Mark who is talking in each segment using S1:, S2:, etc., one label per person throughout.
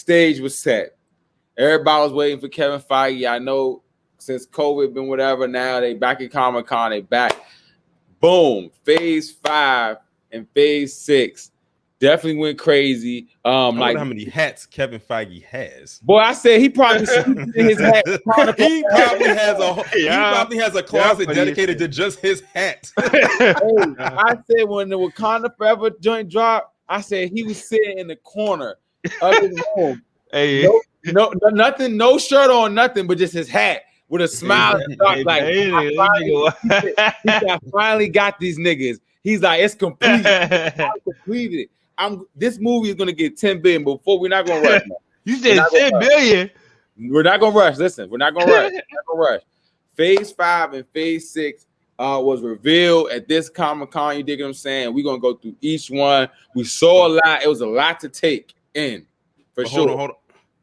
S1: stage was set. Everybody was waiting for Kevin Feige. I know since COVID been whatever, now they back at Comic-Con, they back. Boom, phase 5 and phase 6 definitely went crazy.
S2: I wonder how many hats Kevin Feige has.
S1: Boy, I said he probably his hat.
S2: He probably has a closet dedicated to just his hat.
S1: I said when the Wakanda Forever joint dropped, I said he was sitting in the corner of his room.
S3: Hey,
S1: no, nothing, no shirt on, nothing, but just his hat with a smile. I finally got these niggas. He's like, it's complete. I completed it. This movie is gonna get 10 billion before. We're not gonna rush.
S3: You said 10 billion.
S1: We're not gonna rush. Listen, we're not gonna rush. We're not gonna rush. Phase 5 and phase 6 was revealed at this Comic-Con. You dig what I'm saying? We're gonna go through each one. We saw a lot. It was a lot to take in for sure.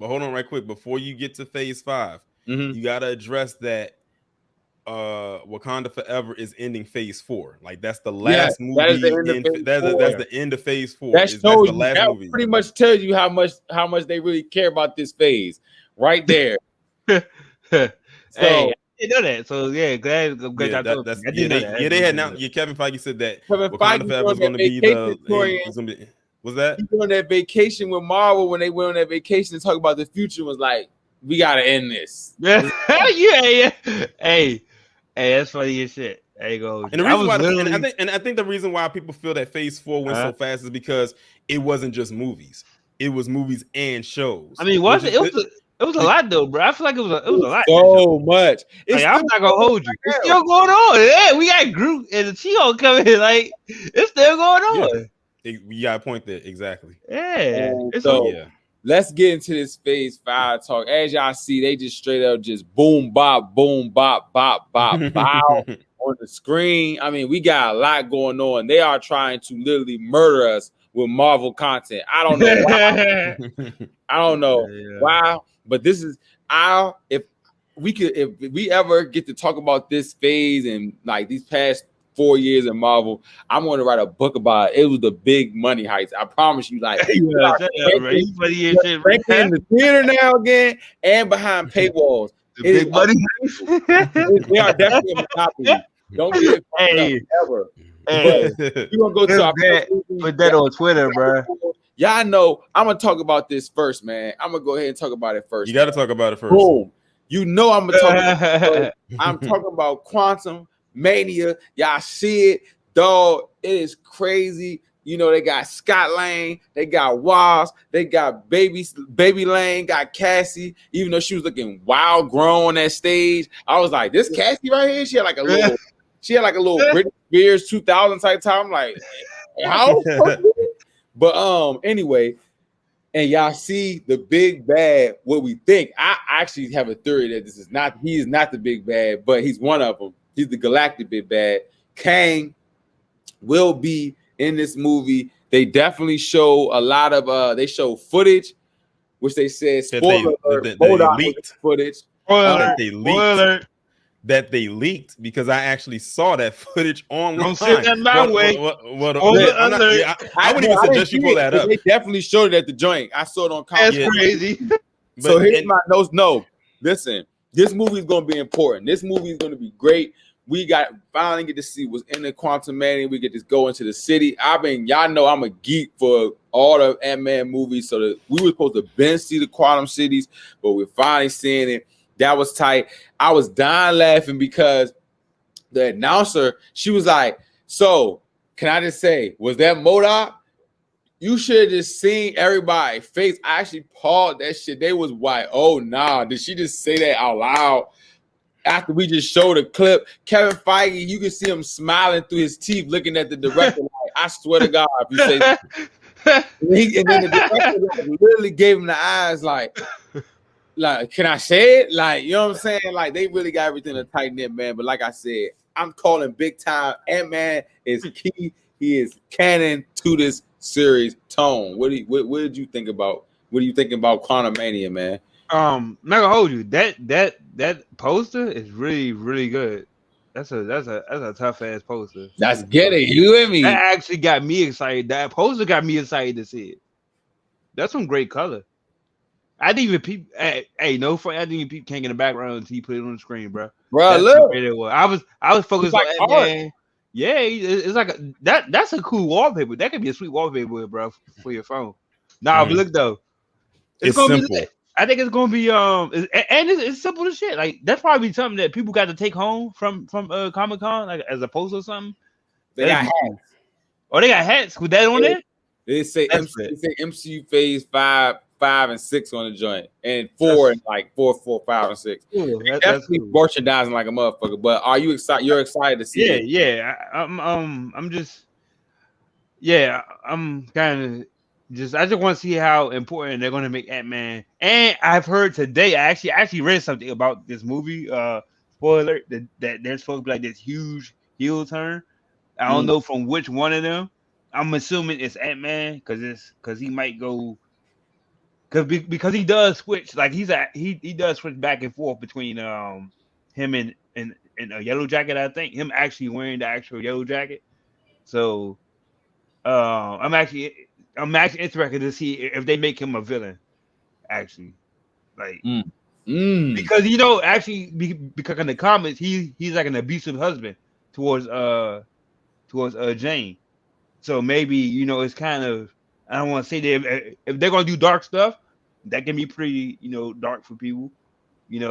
S2: Hold on right quick. Before you get to phase 5, you gotta address that Wakanda Forever is ending phase 4. Like that's the last movie. That's the end of phase 4.
S1: That's the last movie. Pretty much tells you how much they really care about this phase right there.
S3: Hey, I know that. So yeah, glad
S2: they had now. Kevin Feige said that Wakanda Forever was going to be the. Was that?
S1: He went on that vacation with Marvel when they went on that vacation to talk about the future. Was like, we gotta end this.
S3: Yeah. Hey, that's funny as shit. There you go.
S2: And the reason why, I think the reason why people feel that phase 4 went so fast is because it wasn't just movies; it was movies and shows.
S3: I mean, it was a lot though, bro. I feel like it was a lot.
S1: So much.
S3: I'm not gonna hold you. It's still going on. Yeah, we got Groot and the She-Hulk coming in. Like it's still going on.
S2: Yeah. You got a point there, exactly.
S3: Yeah.
S1: Let's get into this phase 5 talk. As y'all see, they just straight up just boom, bop, bow on the screen. I mean, we got a lot going on. They are trying to literally murder us with Marvel content. I don't know why. I don't know why, but this is if we ever get to talk about this phase and like these past 4 years in Marvel, I'm going to write a book about it. It was the big money heights. I promise you. Like, in the theater now again and behind paywalls.
S3: Big money heights.
S1: They are definitely a monopoly. Don't get it ever.
S3: Hey,
S1: you gonna go to our
S3: put that on Twitter, bro.
S1: Y'all know I'm gonna talk about this first, man. I'm gonna go ahead and talk about it first.
S2: You got to talk about it first.
S1: Boom. You know I'm gonna talk about it. I'm talking about Quantum Mania. Y'all see it, dog. It is crazy. You know, they got Scott Lang, they got Waz, they got Baby Lane, got Cassie, even though she was looking wild grown on that stage. I was like, this Cassie right here, she had like a little Britney Spears 2000 type time. I'm like, how? But anyway, and y'all see the big bad, what we think. I actually have a theory that he is not the big bad, but he's one of them. He's the galactic big bad. Kang will be in this movie. They definitely show a lot of they show footage, which they said spoiler alert, footage.
S2: That they leaked because I actually saw that footage online.
S3: Don't send that my way.
S2: I wouldn't even suggest you pull that up.
S1: They definitely showed it at the joint. I saw it on
S3: That's crazy.
S1: So here's my notes. No, listen, this movie is going to be important. This movie is going to be great. We finally get to see what's in the Quantum Mania. We get to go into the city. Y'all know I'm a geek for all the Ant-Man movies. So that we were supposed to see the Quantum Cities, but we're finally seeing it. That was tight. I was dying laughing because the announcer, she was like, so can I just say, was that MODOK? You should have just seen everybody's face. I actually paused that shit. They was like, oh, nah. Did she just say that out loud? After we just showed a clip, Kevin Feige, you can see him smiling through his teeth, looking at the director. Like, I swear to God, if you say that. And then the director literally gave him the eyes like, can I say it? Like, you know what I'm saying? Like, they really got everything to tighten it, man. But like I said, I'm calling big time. Ant-Man is key. He is canon to this series. Tone, what did you think about? What are you thinking about Quantum Mania, man?
S3: I'm not gonna hold you. That poster is really, really good. That's a tough ass poster.
S1: That's getting you and me.
S3: That actually got me excited. That poster got me excited to see it. That's some great color. I didn't even peep. Hey, no funny. I didn't even peep Kang in the background until you put it on the screen, bro.
S1: Bro,
S3: That's
S1: look.
S3: it was. I was focused
S1: like
S3: on Ant-Man. Yeah, it's like that's a cool wallpaper. That could be a sweet wallpaper, bro, for your phone. Nah, but look though,
S2: it's
S3: gonna
S2: simple.
S3: be. I think it's gonna be it's simple as shit. Like that's probably something that people got to take home from Comic-Con, like as a poster or something.
S1: They got hats.
S3: Oh, they got hats with that on there.
S1: They say MCU Phase 5, 5, and 6 on the joint, and 4 and like 4, 5, and 6.
S3: Cool.
S1: Definitely cool. Merchandising like a motherfucker. But are you excited? You're excited to see it?
S3: Yeah. I'm just, yeah. I'm kind of just. I just want to see how important they're going to make Ant-Man. And I've heard today. I actually read something about this movie. Spoiler that there's supposed to be like this huge heel turn. I don't know from which one of them. I'm assuming it's Ant-Man because he might go because he does switch, like he does switch back and forth between him and a Yellow Jacket. I think him actually wearing the actual Yellow Jacket. So I'm actually interested to see if they make him a villain. Actually, like because actually because in the comics he's like an abusive husband towards Jane. So maybe it's kind of, I don't want to say that if they're gonna do dark stuff, that can be pretty dark for people.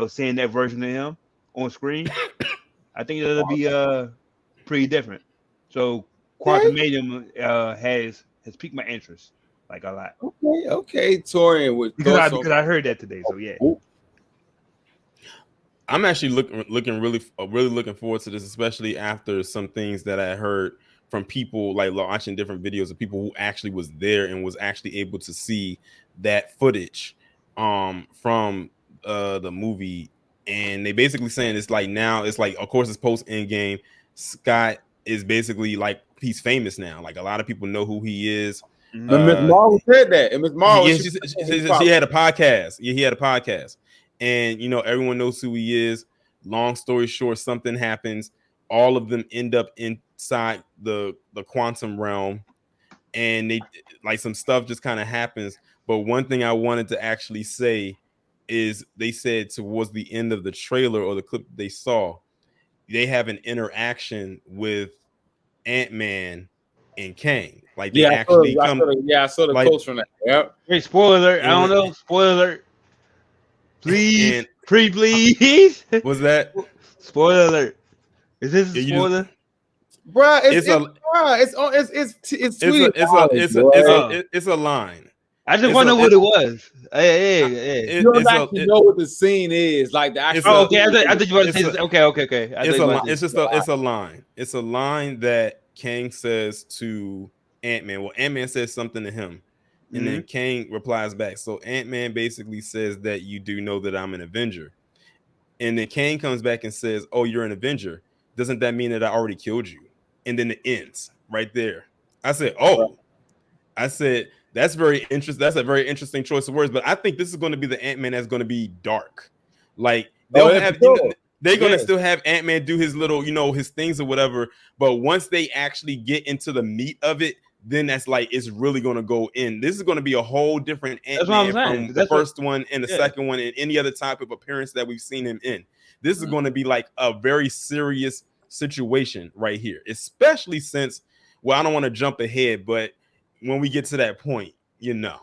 S3: Seeing that version of him on screen, I think that'll be pretty different. So Quantumanium has piqued my interest like a lot.
S1: Okay, Torian,
S3: because I heard that today. So yeah.
S2: I'm actually looking really looking forward to this, especially after some things that I heard from people, like watching different videos of people who actually was there and was actually able to see that footage from the movie. And they basically saying it's like now it's like, of course, it's post Endgame. Scott is basically like he's famous now. Like a lot of people know who he is.
S1: Miss Marvel said that, and Miss Marvel
S2: she had a podcast. Yeah, he had a podcast, and everyone knows who he is. Long story short, something happens. All of them end up inside the quantum realm, and they like some stuff just kind of happens. But one thing I wanted to actually say is they said towards the end of the trailer or the clip they saw, they have an interaction with Ant-Man and Kang. Like they actually come.
S1: I saw the quotes from that. Yep.
S3: Hey, spoiler alert! I don't know. Spoiler alert! Please, please.
S2: What's that?
S3: Spoiler alert! Is this a spoiler?
S1: Bruh, it's sweet.
S2: It's a line.
S3: I just want to know what it was. Hey.
S1: You don't actually know what the scene is. Like the actual.
S3: Okay. I think you want to say this. Okay.
S2: It's a line. It's a line that Kang says to Ant-Man. Well, Ant-Man says something to him, and then Kang replies back. So Ant-Man basically says that you do know that I'm an Avenger, and then Kang comes back and says, "Oh, you're an Avenger. Doesn't that mean that I already killed you?" And then it ends right there. I said, "Oh," I said, "That's very interesting. That's a very interesting choice of words." But I think this is going to be the Ant-Man that's going to be dark. Like they're going to still have Ant-Man do his little, his things or whatever. But once they actually get into the meat of it, then that's like it's really going to go in. This is going to be a whole different Ant-Man from the first one and the second one and any other type of appearance that we've seen him in. This is going to be like a very serious situation right here, especially since, well, I don't want to jump ahead, but when we get to that point, Yeah.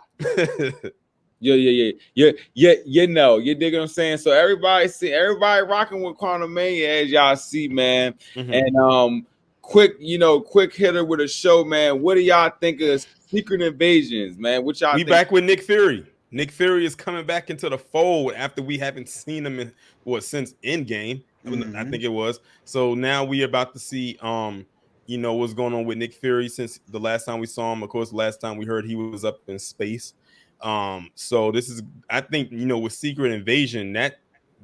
S2: You dig what I'm saying? So everybody rocking with Quantumania, as y'all see, man. And quick hitter with a show, man. What do y'all think of Secret Invasions, man? What y'all think? Back with Nick Fury. Nick Fury is coming back into the fold after we haven't seen him since Endgame. I think it was. So now we about to see what's going on with Nick Fury since the last time we saw him. Of course, last time we heard he was up in space. So this is, I think, with Secret Invasion,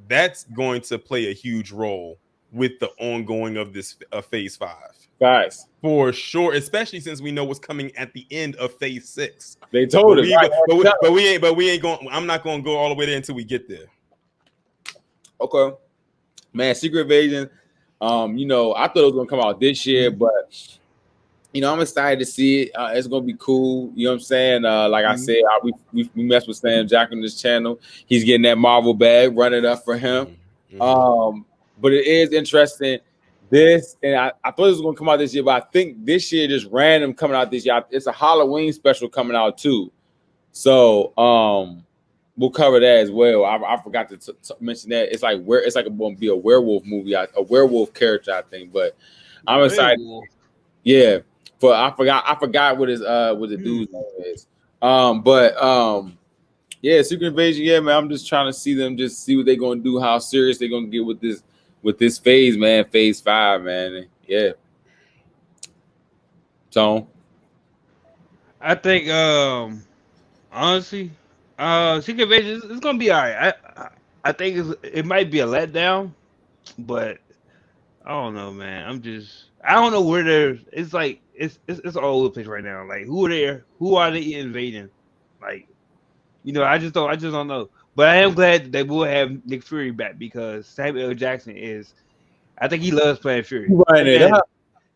S2: that's going to play a huge role with the ongoing of this Phase 5.
S1: Guys,
S2: for sure, especially since we know what's coming at the end of Phase 6.
S1: They told us,
S2: but we ain't going. I'm not going to go all the way there until we get there.
S1: Okay, man. Secret Invasion. I thought it was going to come out this year, but I'm excited to see it. It's gonna be cool. You know what I'm saying? Like I said, we messed with Sam Jack on this channel. He's getting that Marvel bag, running up for him. But it is interesting. This, and I thought it was gonna come out this year, but I think this year just random coming out this year. It's a Halloween special coming out too. So we'll cover that as well. I forgot to mention that. It's like going to be a werewolf movie, a werewolf character, I think. But I'm excited. Yeah. But I forgot what the dude's name is. Yeah, Secret Invasion. Yeah, man. I'm just trying to see what they're gonna do, how serious they're gonna get with this phase, man. Phase 5, man. Yeah. Tone.
S3: I think honestly, Secret Invasion is gonna be all right. I think it might be a letdown, but I don't know, man. I don't know where they're. It's like it's all over the place right now. Like who are they invading? Like, I just don't know. But I am glad that they will have Nick Fury back because Samuel L. Jackson I think he loves playing Fury.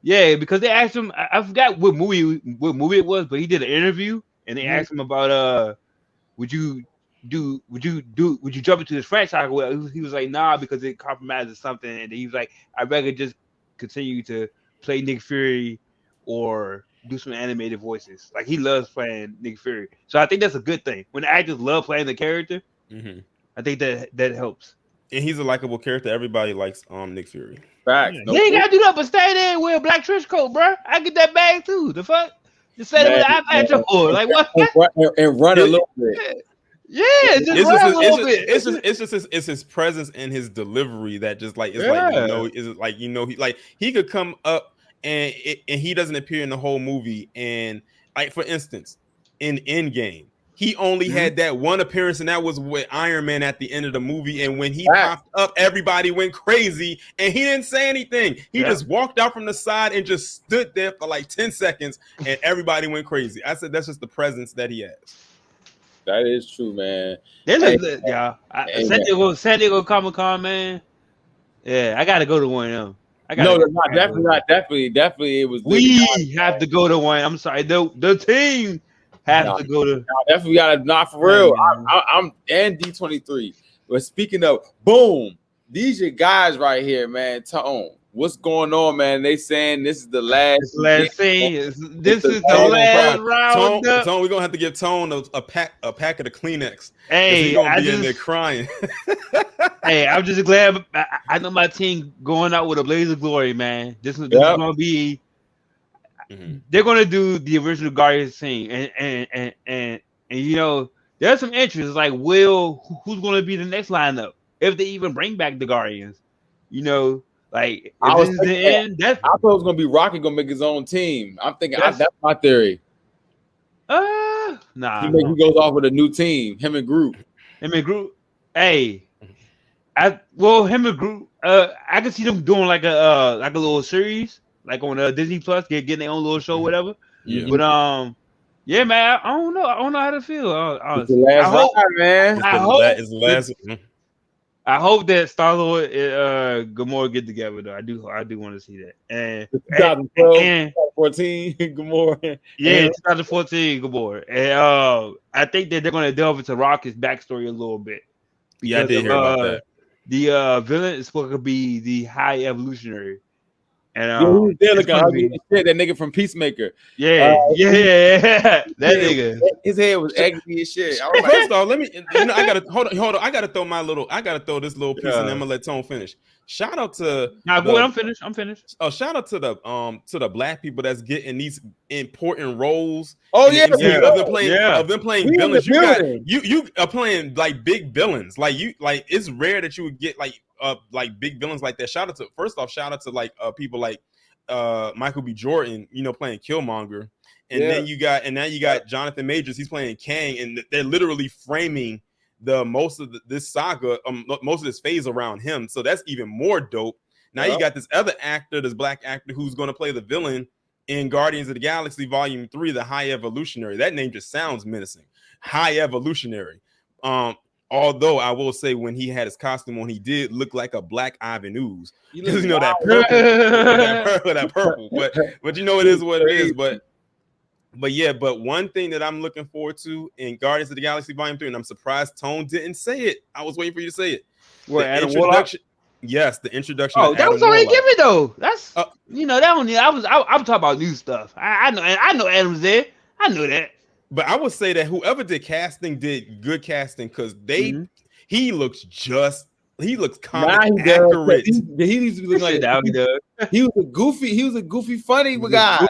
S3: Yeah, because they asked him. I forgot what movie it was, but he did an interview and they asked him about would you jump into this franchise? Well, he was like, nah, because it compromises something. And he was like, I'd rather just continue to play Nick Fury or do some animated voices. Like he loves playing Nick Fury. So I think that's a good thing. When the actors love playing the character, I think that helps.
S2: And he's a likable character. Everybody likes Nick Fury.
S1: Facts.
S3: You ain't gotta do that, but stay there and wear a black trench coat, bro. I get that bag too. The fuck? Just say that with an iPad or like what?
S1: And run a little bit.
S3: Yeah, just run a little bit.
S2: It's his presence and his delivery that just like he could come up and he doesn't appear in the whole movie. And like for instance, in Endgame, he only had that one appearance, and that was with Iron Man at the end of the movie. And when he popped up, everybody went crazy, and he didn't say anything. He just walked out from the side and just stood there for like 10 seconds, and everybody went crazy. I said that's just the presence that he has.
S1: That is true, man.
S3: San Diego Comic-Con, man. Yeah, I got to go to one of them.
S1: Definitely. It was.
S3: We have to go to one. I'm sorry, the team. To go to.
S1: Definitely got not for real. I'm and D23. But speaking of, boom, these are guys right here, man. Tone, what's going on, man? They saying this is the last
S3: scene. This is the last round.
S2: Tone, we're gonna have to give Tone a pack of the Kleenex.
S3: Hey,
S2: he's gonna be in there crying.
S3: Hey, I'm just glad I know my team going out with a blaze of glory, man. This is gonna be. They're gonna do the original Guardians scene, and there's some interest. Like, who's gonna be the next lineup if they even bring back the Guardians? Like
S1: I thought it was gonna be Rocky gonna make his own team. I'm thinking that's my theory.
S3: Nah,
S1: he goes off with a new team. Him and Groot.
S3: Hey, him and Groot. I can see them doing like a little series. Like on Disney Plus, getting their own little show, whatever. Yeah. But yeah, man, I don't know how to feel. I hope that Star-Lord and Gamora get together though. I do want to see that. And
S1: 2014 Gamora.
S3: Yeah, 2014 Gamora. And I think that they're going to delve into Rocket's backstory a little bit.
S2: Yeah, I did hear about that.
S3: The villain is supposed to be the High Evolutionary. And
S1: they're looking ugly as shit. That nigga from Peacemaker.
S3: Yeah. That nigga.
S1: His head was ugly as shit.
S2: First off, let me. I gotta hold on. I gotta throw this little piece, and then I'm gonna let Tone finish. Shout out to.
S3: Nah, go ahead. I'm finished.
S2: Oh, shout out to the black people that's getting these important roles.
S1: Oh yeah,
S2: of them playing villains. You are playing like big villains. Like it's rare that you would get like big villains like that. Shout out to like people like Michael B. Jordan, playing Killmonger, and now you got Jonathan Majors. He's playing Kang, and they're literally framing most of this saga, most of this phase around him. So that's even more dope. Now you got this other actor, this black actor, who's going to play the villain in Guardians of the Galaxy Volume 3, the High Evolutionary. That name just sounds menacing. High Evolutionary. Although I will say, when he had his costume on, he did look like a black Ivan Ooze. Because that purple. But you know, it is what it is. But one thing that I'm looking forward to in Guardians of the Galaxy Volume 3, and I'm surprised Tone didn't say it. I was waiting for you to say it.
S3: What, Adam introduction?
S2: Yes, the introduction.
S3: Oh, that was already given though. That's that don't need. I'm talking about new stuff. I know Adam's there. I know that.
S2: But I would say that whoever did casting did good casting, because he looks comic accurate.
S1: He needs to be looking like he was a goofy funny guy.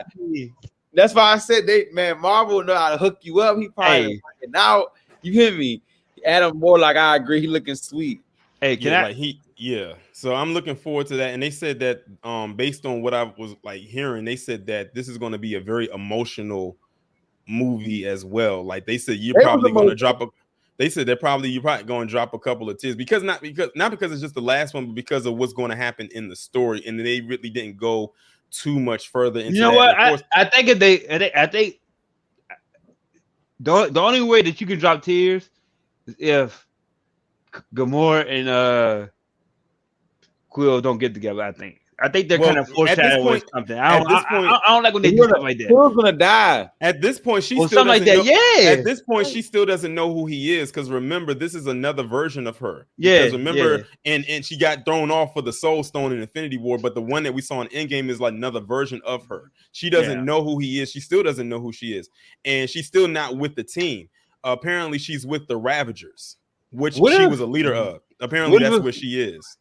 S1: That's why I said Marvel know how to hook you up. He probably now you hear me. Adam more like, I agree, he looking sweet.
S3: Hey,
S2: so I'm looking forward to that. And they said that based on what I was like hearing, they said that this is going to be a very emotional movie as well. Like they said, you're probably going to drop you're probably going to drop a couple of tears, not because it's just the last one, but because of what's going to happen in the story. And they really didn't go too much further into
S3: what? I think the only way that you can drop tears is if Gamora and Quill don't get together. I think they're kind of foreshadowing something. I don't like when they do stuff like that.
S1: Quill's gonna die.
S2: At this point, she still doesn't know who he is, because remember, this is another version of her. Because remember, and she got thrown off for the Soul Stone in Infinity War, but the one that we saw in Endgame is like another version of her. She doesn't know who he is. She still doesn't know who she is, and she's still not with the team. Apparently, she's with the Ravagers, which she was a leader of. Apparently, that's where she is.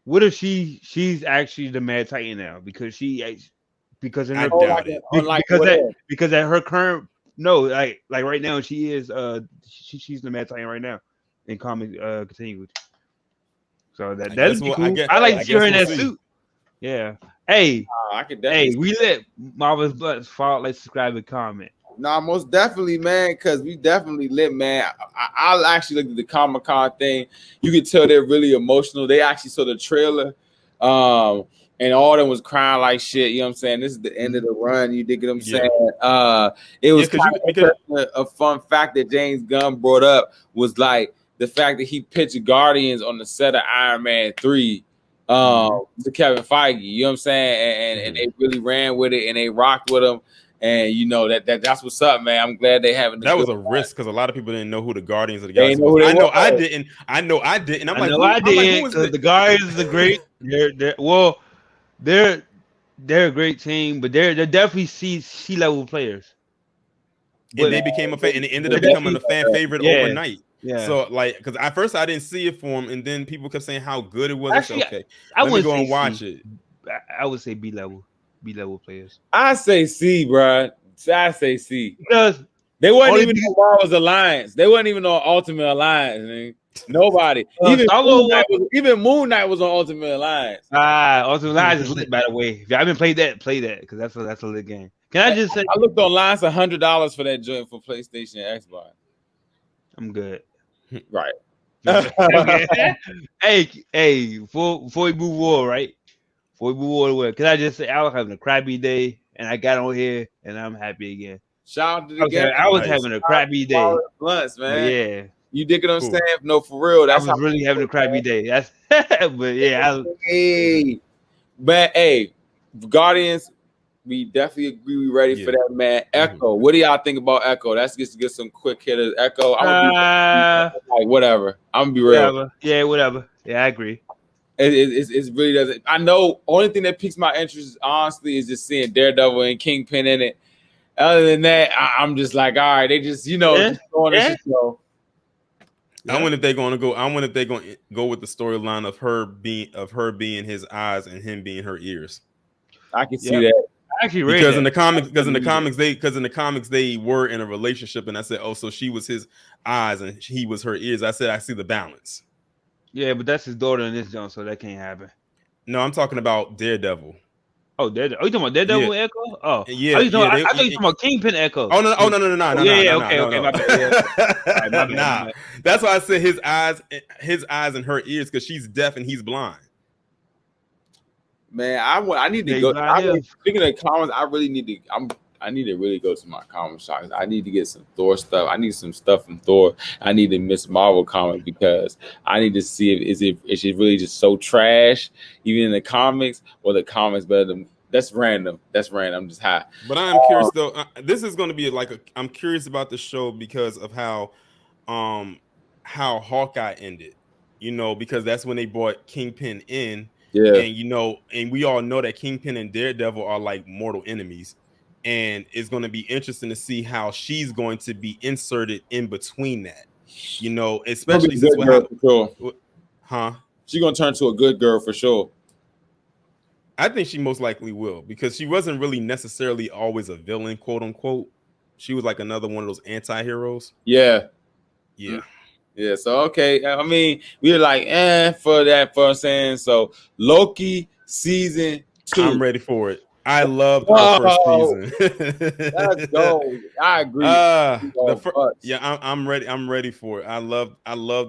S3: What if she's actually the Mad Titan now? Because because at her current like right now she is she's the Mad Titan right now in comic continuity. So that's cool. I like to see her in that suit. Yeah. Hey,
S1: I could definitely.
S3: Hey, we let Marvel's Bluntz follow, like, subscribe, and comment.
S1: Nah, most definitely, man, because we definitely lit, man. I actually looked at the Comic-Con thing. You could tell they're really emotional. They actually saw the trailer, and all of them was crying like shit. You know what I'm saying? This is the end of the run. You dig what I'm saying? It was a fun fact that James Gunn brought up was like the fact that he pitched Guardians on the set of Iron Man 3 to Kevin Feige. You know what I'm saying? And they really ran with it and they rocked with him. And you know that's what's up, man. I'm glad they haven't.
S2: That was a risk because a lot of people didn't know who the Guardians of the Galaxy was. I didn't. I'm like,
S3: the Guardians are great. They're a great team, but they're definitely C-level players.
S2: And they became a fan, and they ended up becoming a fan favorite overnight. Yeah. So like, because at first I didn't see it for them, and then people kept saying how good it was.
S3: Actually,
S2: okay, let me go and watch it.
S3: I would say B-level players.
S1: I say C, bro. I say C
S3: because
S1: they wasn't even on Marvel's Alliance. They wasn't even on Ultimate Alliance. Man. Nobody. Even Moon Knight was on Ultimate Alliance.
S3: Ultimate Alliance is lit, by the way. If you haven't played that, play that because that's a lit game. Can I just say
S1: I looked online $100 for that joint for PlayStation and Xbox.
S3: I'm good.
S1: Right.
S3: Hey, before we move on, right? Can I just say I was having a crappy day and I got on here and I'm happy again.
S1: Shout out to the game.
S3: I was having a crappy day.
S1: Bluntz, man.
S3: Yeah.
S1: You dig what I'm saying? No, for real.
S3: I was really having a crappy day. That's but yeah.
S1: Hey, Guardians, we definitely agree we ready for that, man. Echo. What do y'all think about Echo? Let's just get some quick hitters. Echo. Like whatever. I'm gonna be real.
S3: Whatever. Yeah, I agree.
S1: It really doesn't. I know only thing that piques my interest, honestly, is just seeing Daredevil and Kingpin in it. Other than that, I'm just like, all right, they just just throwing this show.
S2: I wonder if they're going to go with the storyline of her being his eyes and him being her ears.
S1: I can see that.
S3: I actually read
S2: because in the comics they were in a relationship, and I said, oh, so she was his eyes and he was her ears. I said, I see the balance.
S3: Yeah, but that's his daughter in this joint, so that can't happen.
S2: No, I'm talking about Daredevil.
S3: Oh, Daredevil. Are you talking about Daredevil Echo? Oh,
S2: yeah.
S3: I thought you were talking about Kingpin Echo.
S2: Oh no. Okay.
S3: My bad.
S2: Nah, that's why I said his eyes and her ears, because she's deaf and he's blind.
S1: Man, I need to go. Speaking of comics, I really need to. I need to really go to my comic shops. I need to get some Thor stuff. I need some stuff from Thor. I need the Miss Marvel comic because I need to see if she really just so trash, even in the comics, or the comics better than. That's random. I'm just high.
S2: But I am curious though. This is going to be I'm curious about the show because of how Hawkeye ended. Because that's when they brought Kingpin in.
S1: Yeah.
S2: And and we all know that Kingpin and Daredevil are like mortal enemies. And it's going to be interesting to see how she's going to be inserted in between that. Especially since
S1: she's going to turn to a good girl for sure.
S2: I think she most likely will, because she wasn't really necessarily always a villain, quote unquote. She was like another one of those anti-heroes.
S1: Yeah.
S2: Yeah.
S1: So okay. I mean, we were like, for that, for saying. So Loki season 2.
S2: I'm ready for it. I loved the first
S1: season. Let's go. I agree.
S2: I'm ready. I'm ready for it. I love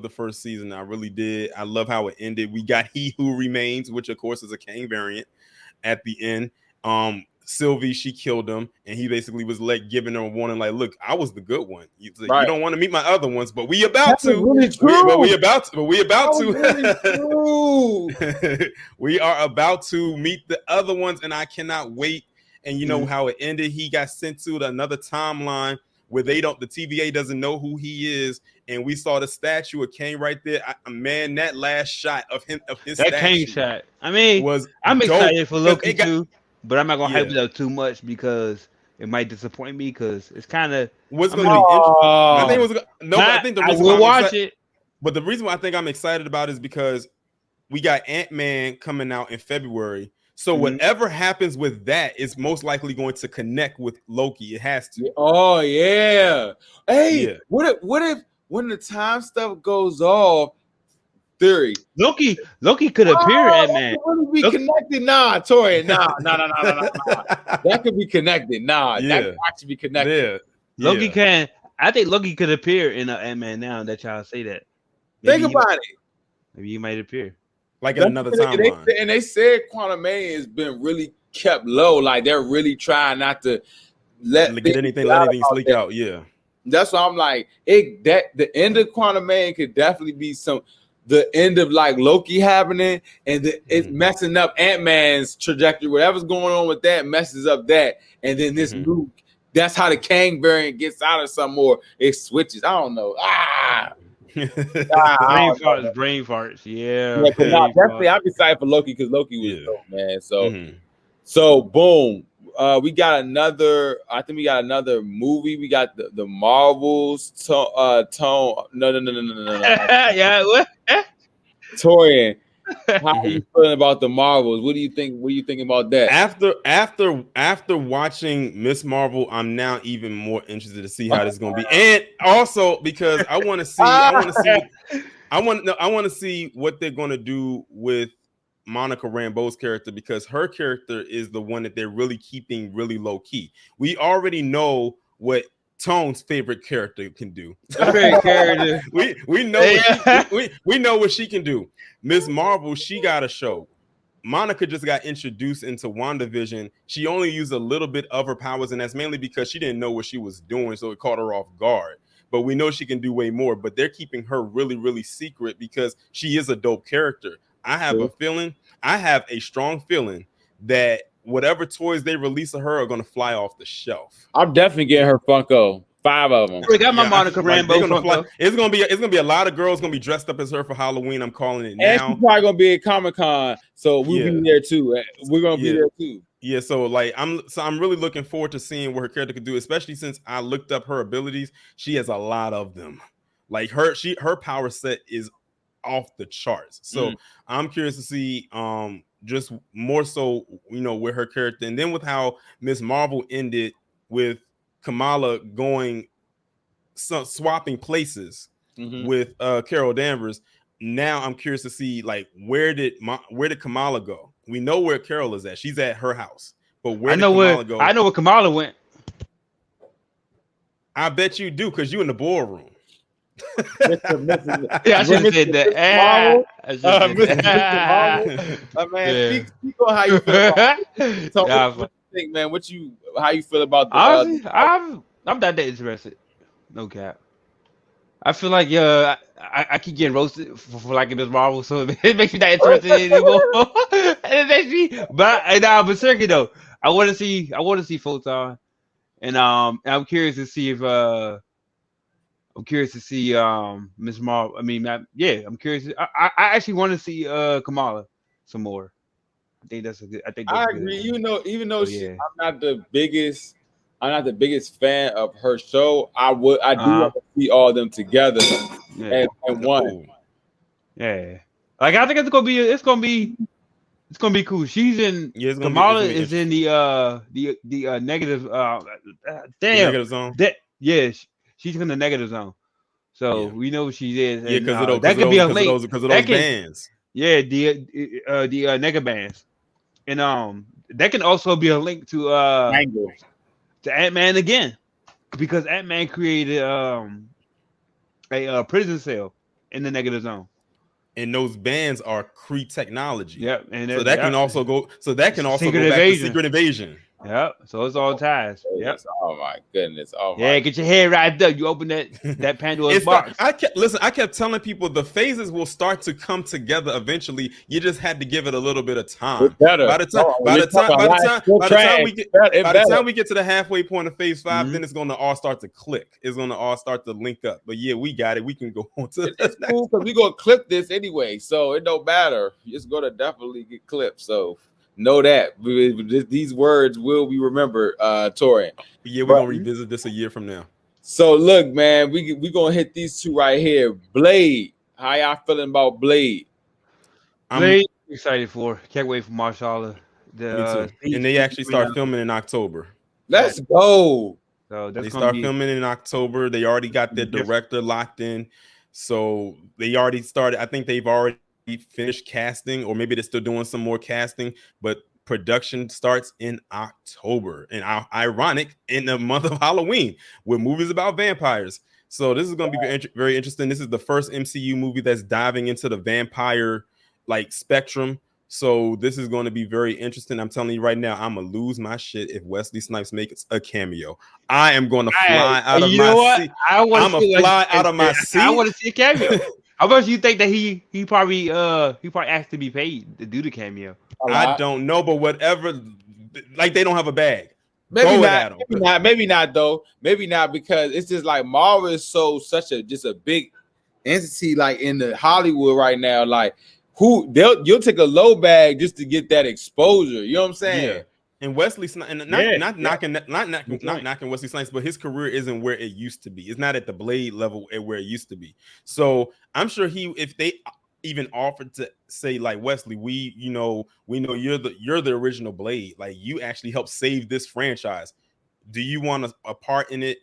S2: the first season. I really did. I love how it ended. We got He Who Remains, which of course is a Kang variant at the end. Sylvie, she killed him, and he basically was giving her a warning, like, look, I was the good one. You don't want to meet my other ones, but we about to.
S1: Really true.
S2: We about to. Really we are about to meet the other ones, and I cannot wait. And you know how it ended. He got sent to another timeline where the TVA doesn't know who he is, and we saw the statue of Kang right there. Man, that last shot of his
S3: that Kang shot. I mean, I'm excited for Loki too. But I'm not gonna hype it up too much because it might disappoint me. Because it's kind of
S2: what's going to be interesting. I think
S3: I will watch it.
S2: But the reason why I think I'm excited about it is because we got Ant-Man coming out in February. So whatever happens with that is most likely going to connect with Loki. It has to.
S1: Oh yeah. Hey, what if when the time stuff goes off? Theory.
S3: Loki could appear in Ant-Man.
S1: Be connected? Nah, Tori. Nah. That could be connected. That could actually be connected.
S2: Yeah.
S3: Loki can. I think Loki could appear in Ant-Man now that y'all say that.
S1: Think about it.
S3: Maybe he might appear.
S2: Like in another timeline.
S1: And they said Quantumania has been really kept low. Like they're really trying not to let
S2: anything leak out. Yeah.
S1: That's why I'm like, the end of Quantumania could definitely be the end of like Loki happening, and it's messing up Ant-Man's trajectory. Whatever's going on with that messes up that, and then this new. That's how the Kang variant gets out of some more. It switches. I don't know.
S3: Brain farts. Yeah.
S1: Definitely. I'm excited for Loki because Loki was dope, man. So boom. We got another. I think we got another movie. We got the Marvels. Tone. No.
S3: Yeah. What?
S1: Torian, how are you feeling about the Marvels? What do you think? What are you thinking about that?
S2: After watching Miss Marvel, I'm now even more interested to see how this is going to be, and also because I want to see what they're going to do with Monica Rambeau's character, because her character is the one that they're really keeping really low key. We already know what Tone's favorite character can do. we know we know what she can do. Miss Marvel, she got a show. Monica just got introduced into WandaVision. She only used a little bit of her powers, and that's mainly because she didn't know what she was doing, so it caught her off guard. But we know she can do way more, but they're keeping her really, really secret because she is a dope character. I have a strong feeling that whatever toys they release of her are going to fly off the shelf.
S1: I'm definitely getting her Funko. 5 of them.
S3: We got my Monica Rambeau Funko.
S2: It's gonna be a lot of girls gonna be dressed up as her for Halloween. I'm calling it now.
S1: And she's probably gonna be at Comic-Con, so we'll be there too. We're gonna be there too.
S2: Yeah, so I'm really looking forward to seeing what her character could do, especially since I looked up her abilities. She has a lot of them. Like her power set is off the charts. So I'm curious to see just more so, with her character, and then with how Miss Marvel ended with Kamala swapping places with Carol Danvers. Now I'm curious to see where did Kamala go? We know where Carol is at. She's at her house. But where did Kamala go?
S3: I know where Kamala went.
S2: I bet you do, because you in the ballroom.
S3: Yeah, I should have said that.
S1: Mr. Marvel. Man, speak on how you feel about think, man? How you feel about the?
S3: Honestly, I'm not that interested. No cap. I feel like I keep getting roasted for liking Miss Marvel, so it makes me not interested anymore. It makes me, but seriously though, I want to see Photon, and I'm curious to see if Miss Marvel. I mean, I'm curious. I actually want to see Kamala some more. I think that's good.
S1: I agree.
S3: Good.
S1: Even though I'm not the biggest. I'm not the biggest fan of her show. I do want to see all of them together and one.
S3: Yeah, like I think it's gonna be cool. She's in. Kamala is in the negative. Damn.
S2: Negative zone.
S3: She's in the negative zone. So we know what she is.
S2: Yeah, because that could be a link because of those bands.
S3: Yeah, the nega bands, and that can also be a link to Ant-Man again, because Ant-Man created a prison cell in the negative zone.
S2: And those bands are Kree technology.
S3: Yep, and
S2: so that can also go. So that can also go back to Secret Invasion.
S3: Yep. So it's all ties. Yep.
S1: Oh my goodness. Oh my.
S3: Yeah, get your head right up. You open that Pandora's box.
S2: I kept telling people the phases will start to come together eventually. You just had to give it a little bit of time. By the time we get to the halfway point of phase 5, then it's going to all start to click. It's going to all start to link up. But yeah, we got it. We can go on to
S1: it's cool because we're going to clip this anyway. So it don't matter. It's going to definitely get clipped. So know that these words will be remembered, Torian.
S2: Yeah, we're gonna revisit this a year from now.
S1: So look, man, we gonna hit these two right here. Blade, how y'all feeling about Blade?
S3: Blade, excited for. Can't wait for Marshala.
S2: Me too. And they actually start filming in October.
S1: Let's go.
S2: So they start filming in October. They already got their director locked in. So they already started. I think they've already finished casting, or maybe they're still doing some more casting, but production starts in October, and ironic in the month of Halloween with movies about vampires. So this is going to be very interesting. This is the first MCU movie that's diving into the vampire like spectrum. So this is going to be very interesting. I'm telling you right now, I'm gonna lose my shit if Wesley Snipes makes a cameo. I am going to fly out of my seat. I'm gonna fly out of my seat.
S3: I want to see a cameo. How much you think that he probably asked to be paid to do the cameo?
S2: I don't know, but whatever, like they don't have a bag.
S1: Maybe not though. Maybe not, because it's just like Marvel is such a big entity like in the Hollywood right now. Like you'll take a low bag just to get that exposure. You know what I'm saying?
S2: Yeah. And Wesley Snipes, and not knocking Wesley Snipes, but his career isn't where it used to be. It's not at the Blade level where it used to be. So I'm sure if they even offered to say like, Wesley, we know you're the original Blade. Like you actually helped save this franchise. Do you want a part in it?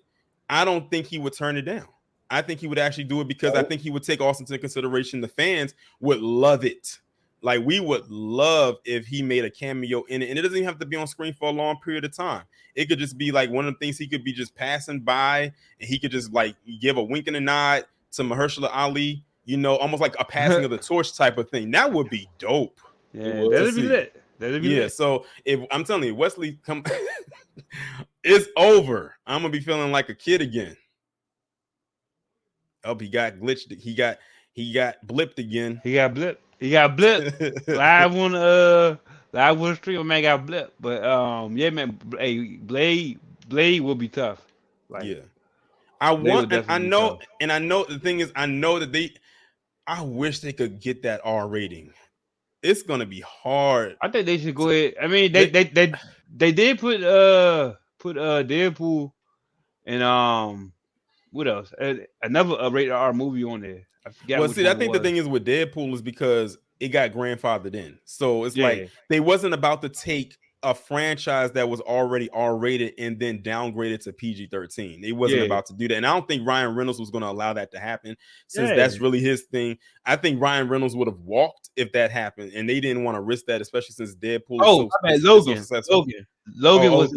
S2: I don't think he would turn it down. I think he would actually do it because I think he would take also into consideration the fans would love it. Like we would love if he made a cameo in it, and it doesn't even have to be on screen for a long period of time. It could just be like one of the things he could be just passing by, and he could just like give a wink and a nod to Mahershala Ali, almost like a passing of the torch type of thing. That would be dope.
S3: Yeah, that'd be lit. Lit.
S2: So if I'm telling you, Wesley it's over. I'm gonna be feeling like a kid again. Oh, he got glitched. He got blipped again.
S3: He got blipped. live on stream, man, got blipped. But yeah, man, hey, Blade will be tough. Like,
S2: yeah. I know the thing is, I know that I wish they could get that R rating. It's gonna be hard.
S3: I think they should go ahead. I mean, they did put Deadpool and what else? Another rated R movie on there. I forgot.
S2: Well, see, I think the thing is with Deadpool is because it got grandfathered in. So it's like they wasn't about to take a franchise that was already R-rated and then downgraded to PG-13. They wasn't about to do that. And I don't think Ryan Reynolds was going to allow that to happen, since that's really his thing. I think Ryan Reynolds would have walked if that happened, and they didn't want to risk that, especially since Deadpool
S3: Logan was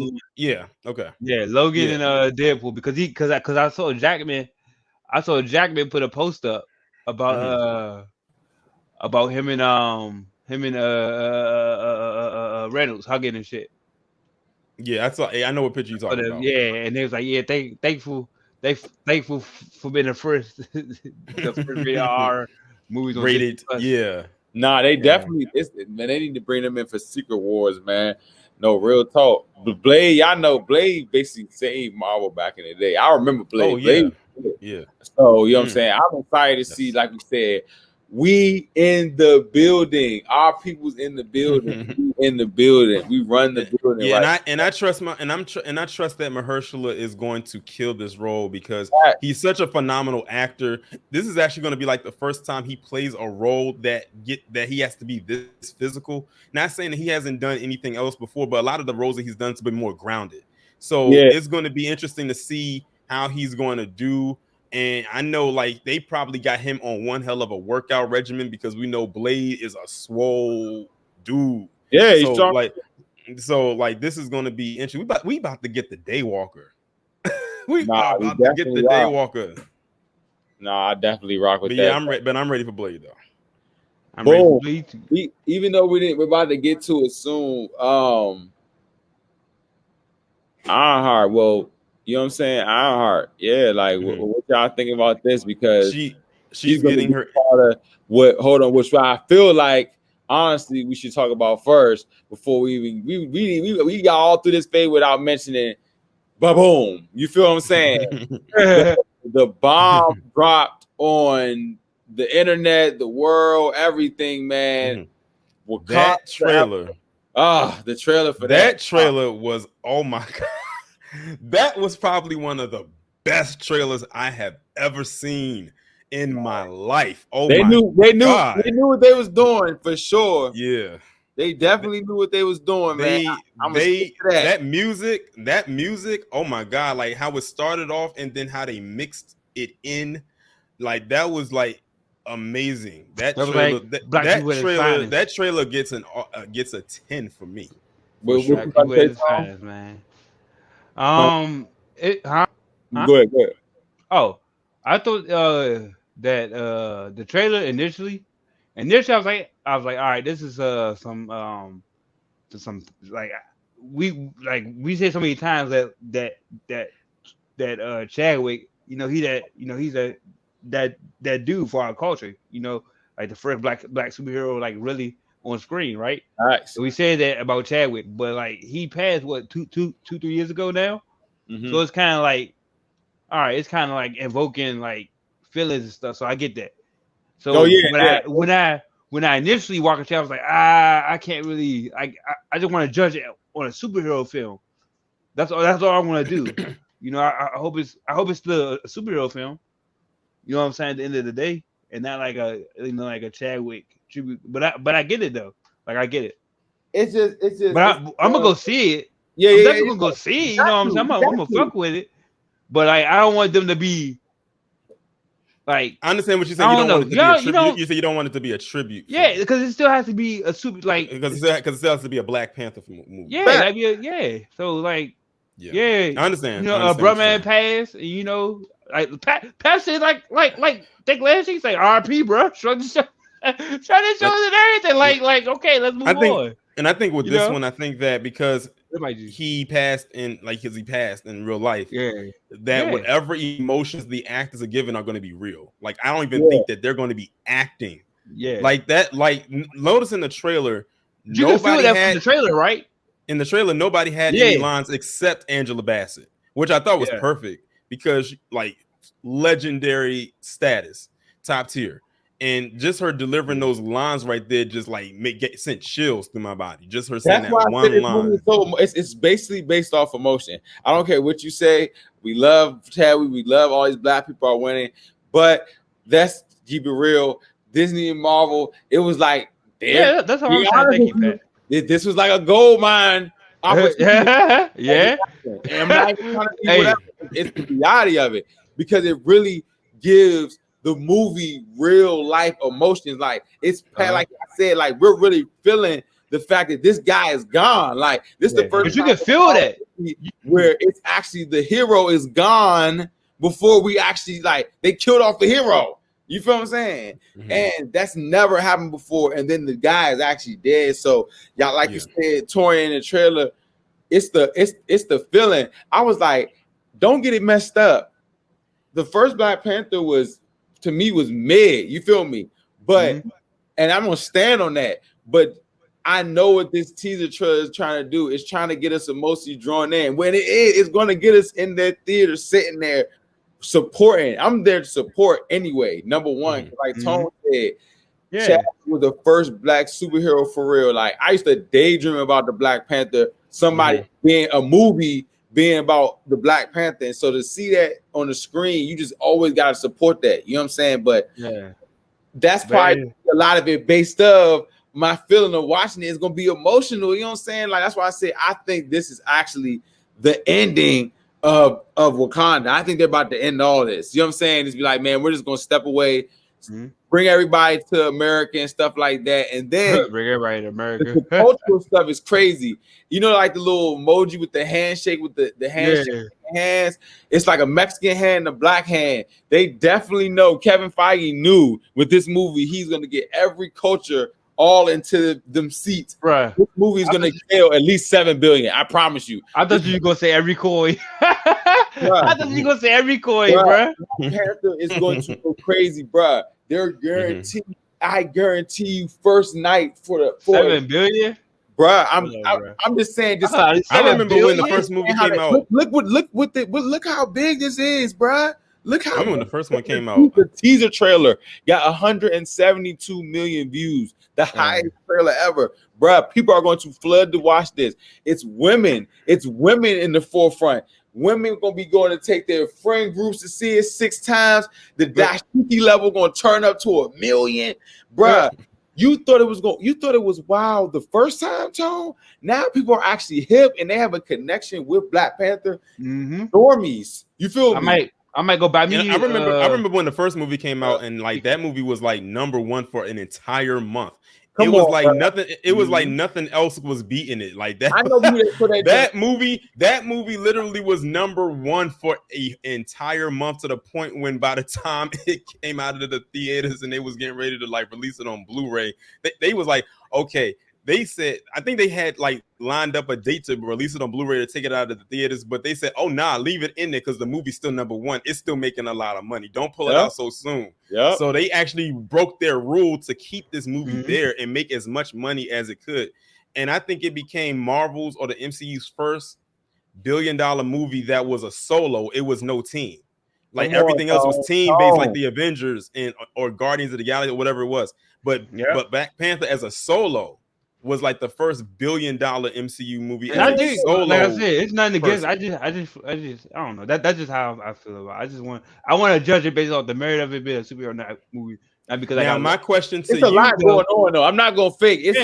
S2: okay.
S3: Yeah, Logan and Deadpool, because I saw Jackman put a post up about him and Reynolds hugging and shit.
S2: Yeah, I know what picture you're talking about.
S3: Yeah, and they was like, yeah, thankful for being the first rated R movies on Disney
S2: Rated.
S3: Plus.
S2: Yeah.
S1: Nah, they definitely. Man, they need to bring them in for Secret Wars, man. No, real talk. But Blade, y'all know Blade basically saved Marvel back in the day. I remember Blade.
S2: Oh yeah,
S1: Blade.
S2: yeah.
S1: So you know what I'm saying. I'm excited to see, like we said, we in the building. Our people's in the building. We in the building. We run the building.
S2: Yeah,
S1: right?
S2: and I trust I trust that Mahershala is going to kill this role because he's such a phenomenal actor. This is actually going to be like the first time he plays a role that he has to be this physical. Not saying that he hasn't done anything else before, but a lot of the roles that he's done to be more grounded. So it's going to be interesting to see how he's going to do. And I know like they probably got him on one hell of a workout regimen because we know Blade is a swole dude.
S1: Yeah, he's
S2: so like this is going to be interesting. We about to get the Daywalker. we about to get the Daywalker.
S1: Nah, I definitely rock with that.
S2: Yeah, I'm ready for Blade though.
S3: I'm ready for Blade too.
S1: Even though we're about to get to it soon. Ironheart. Well, you know what I'm saying? Ironheart. Yeah, like what y'all thinking about this? Because
S2: she's getting her
S1: part of what. Hold on, which I feel like. Honestly, we should talk about first before we got all through this phase without mentioning, boom. You feel what I'm saying? the bomb dropped on the internet, the world, everything, man.
S2: That trailer.
S1: The trailer for
S2: that trailer was, oh my god, that was probably one of the best trailers I have ever seen in my life.
S1: They knew what they was doing for sure.
S2: Yeah,
S1: they definitely knew what they was doing, man.
S2: That music, oh my god, like how it started off and then how they mixed it in, like that was like amazing. That trailer gets a 10 for me.
S3: Finest, man.
S1: Go ahead.
S3: Oh, I thought that the trailer initially I was like, all right, this is some like we said so many times that Chadwick, he's that dude for our culture, like the first black superhero, like really on screen, right?
S1: Nice.
S3: So we said that about Chadwick, but like he passed what 3 years ago now, so it's kind of like, all right, it's kind of like invoking like feelings and stuff. So I get that. So when I initially walked into, I was like, I can't really, I just want to judge it on a superhero film. That's all I want to do. I hope it's still a superhero film. You know what I'm saying? At the end of the day, and not like a Chadwick tribute. But I get it though. Like I get it.
S1: It's just.
S3: But I'm gonna go see it.
S1: Yeah,
S3: I'm definitely gonna go see it. You know what I'm saying? I'm gonna fuck with it. But like, I don't want them to be like.
S2: I understand what you're saying. You don't want it to be a tribute. You say you don't want it to be a tribute.
S3: Yeah, because it still has to be a super like.
S2: Because it still has to be a Black Panther movie.
S3: Yeah, So like. Yeah,
S2: I understand.
S3: A brother man passed. Like Pat said, like think last year, say RP, bro. Trying to show it and everything. Like okay, let's move on.
S2: And I think with this one, I think that because he passed in real life, whatever emotions the actors are given are going to be real. Like I don't even think that they're going to be acting.
S3: Yeah,
S2: like that. Like notice in the trailer,
S3: you can feel that from the trailer, right?
S2: In the trailer, nobody had any lines except Angela Bassett, which I thought was perfect because like legendary status, top tier. And just her delivering those lines right there, just like sent chills through my body. Just her saying that one line.
S1: It's basically based off emotion. I don't care what you say. We love Chadwick. We love all these black people are winning. But that's keep it real. Disney and Marvel. It was like,
S3: that's how I'm trying to think that.
S1: This was like a gold mine.
S3: Yeah.
S1: And I'm not it's the reality of it because it really gives the movie real life emotions. Like it's like I said, like we're really feeling the fact that this guy is gone. Like this is the first.
S3: But you can feel that
S1: where it's actually the hero is gone before we actually like they killed off the hero. You feel what I'm saying? And that's never happened before. And then the guy is actually dead. So y'all, like you said, Torian in the trailer, it's the feeling. I was like, don't get it messed up. The first Black Panther was, to me, was mid. You feel me? But and I'm gonna stand on that. But I know what this teaser trailer is trying to do. It's trying to get us emotionally drawn in. When it's going to get us in that theater, sitting there supporting. I'm there to support anyway. Number one, like Tone said, Chad was the first Black superhero for real. Like, I used to daydream about the Black Panther. Somebody being a movie being about the Black Panther. And so to see that on the screen, you just always got to support that. You know what I'm saying? But that's probably a lot of it based of my feeling of watching it is going to be emotional. You know what I'm saying? Like, that's why I say I think this is actually the ending of Wakanda. I think they're about to end all this. You know what I'm saying? Just be like, man, we're just going to step away, bring everybody to America and stuff like that. And then
S3: bring everybody to America.
S1: The cultural stuff is crazy. You know, like the little emoji with the handshake, with the handshake hands. It's like a Mexican hand and a black hand. They definitely know. Kevin Feige knew with this movie, he's going to get every culture all into them seats.
S3: Bruh.
S1: This movie is going to kill at least $7 billion. I promise you.
S3: I thought you were going to say every coin. I thought you were going to say every coin, bruh.
S1: Panther is going to go crazy, bruh. They're guaranteed. I guarantee you, first night for
S3: $7 billion.
S1: Bruh, I'm just saying. Just
S2: I remember when the first movie came out.
S1: Look how big this is, bruh. Look how.
S2: I remember when the first one came out.
S1: The teaser trailer got 172 million views, the highest trailer ever, bruh. People are going to flood to watch this. It's women in the forefront. Women gonna be going to take their friend groups to see it 6 times. The dashiki level gonna turn up to 1 million, bruh. You thought it was wild the first time, Tone. Now people are actually hip and they have a connection with Black Panther. Normies, you feel me?
S3: I might go buy me.
S2: I remember when the first movie came out, and like that movie was like #1 for an entire month. It was like nothing. It was like nothing else was beating it. Like that.
S1: I know
S2: that movie literally was #1 for an entire month, to the point when by the time it came out of the theaters and they was getting ready to like release it on Blu-ray, they was like, okay. They said, I think they had like lined up a date to release it on Blu-ray to take it out of the theaters, but they said, oh, nah, leave it in there because the movie's still #1. It's still making a lot of money. Don't pull it out so soon. So they actually broke their rule to keep this movie there and make as much money as it could. And I think it became Marvel's or the MCU's first billion-dollar movie that was a solo. It was no team. Like everything else was team-based, like the Avengers or Guardians of the Galaxy or whatever it was. But Black Panther as a solo was like the first billion-dollar MCU movie.
S3: And I think, like I said, it's nothing against. I just, I don't know. That's just how I feel about it. I want to judge it based on the merit of it being a superhero movie, not because
S2: now my question to you.
S1: It's a lot going on though. I'm not gonna fake. It's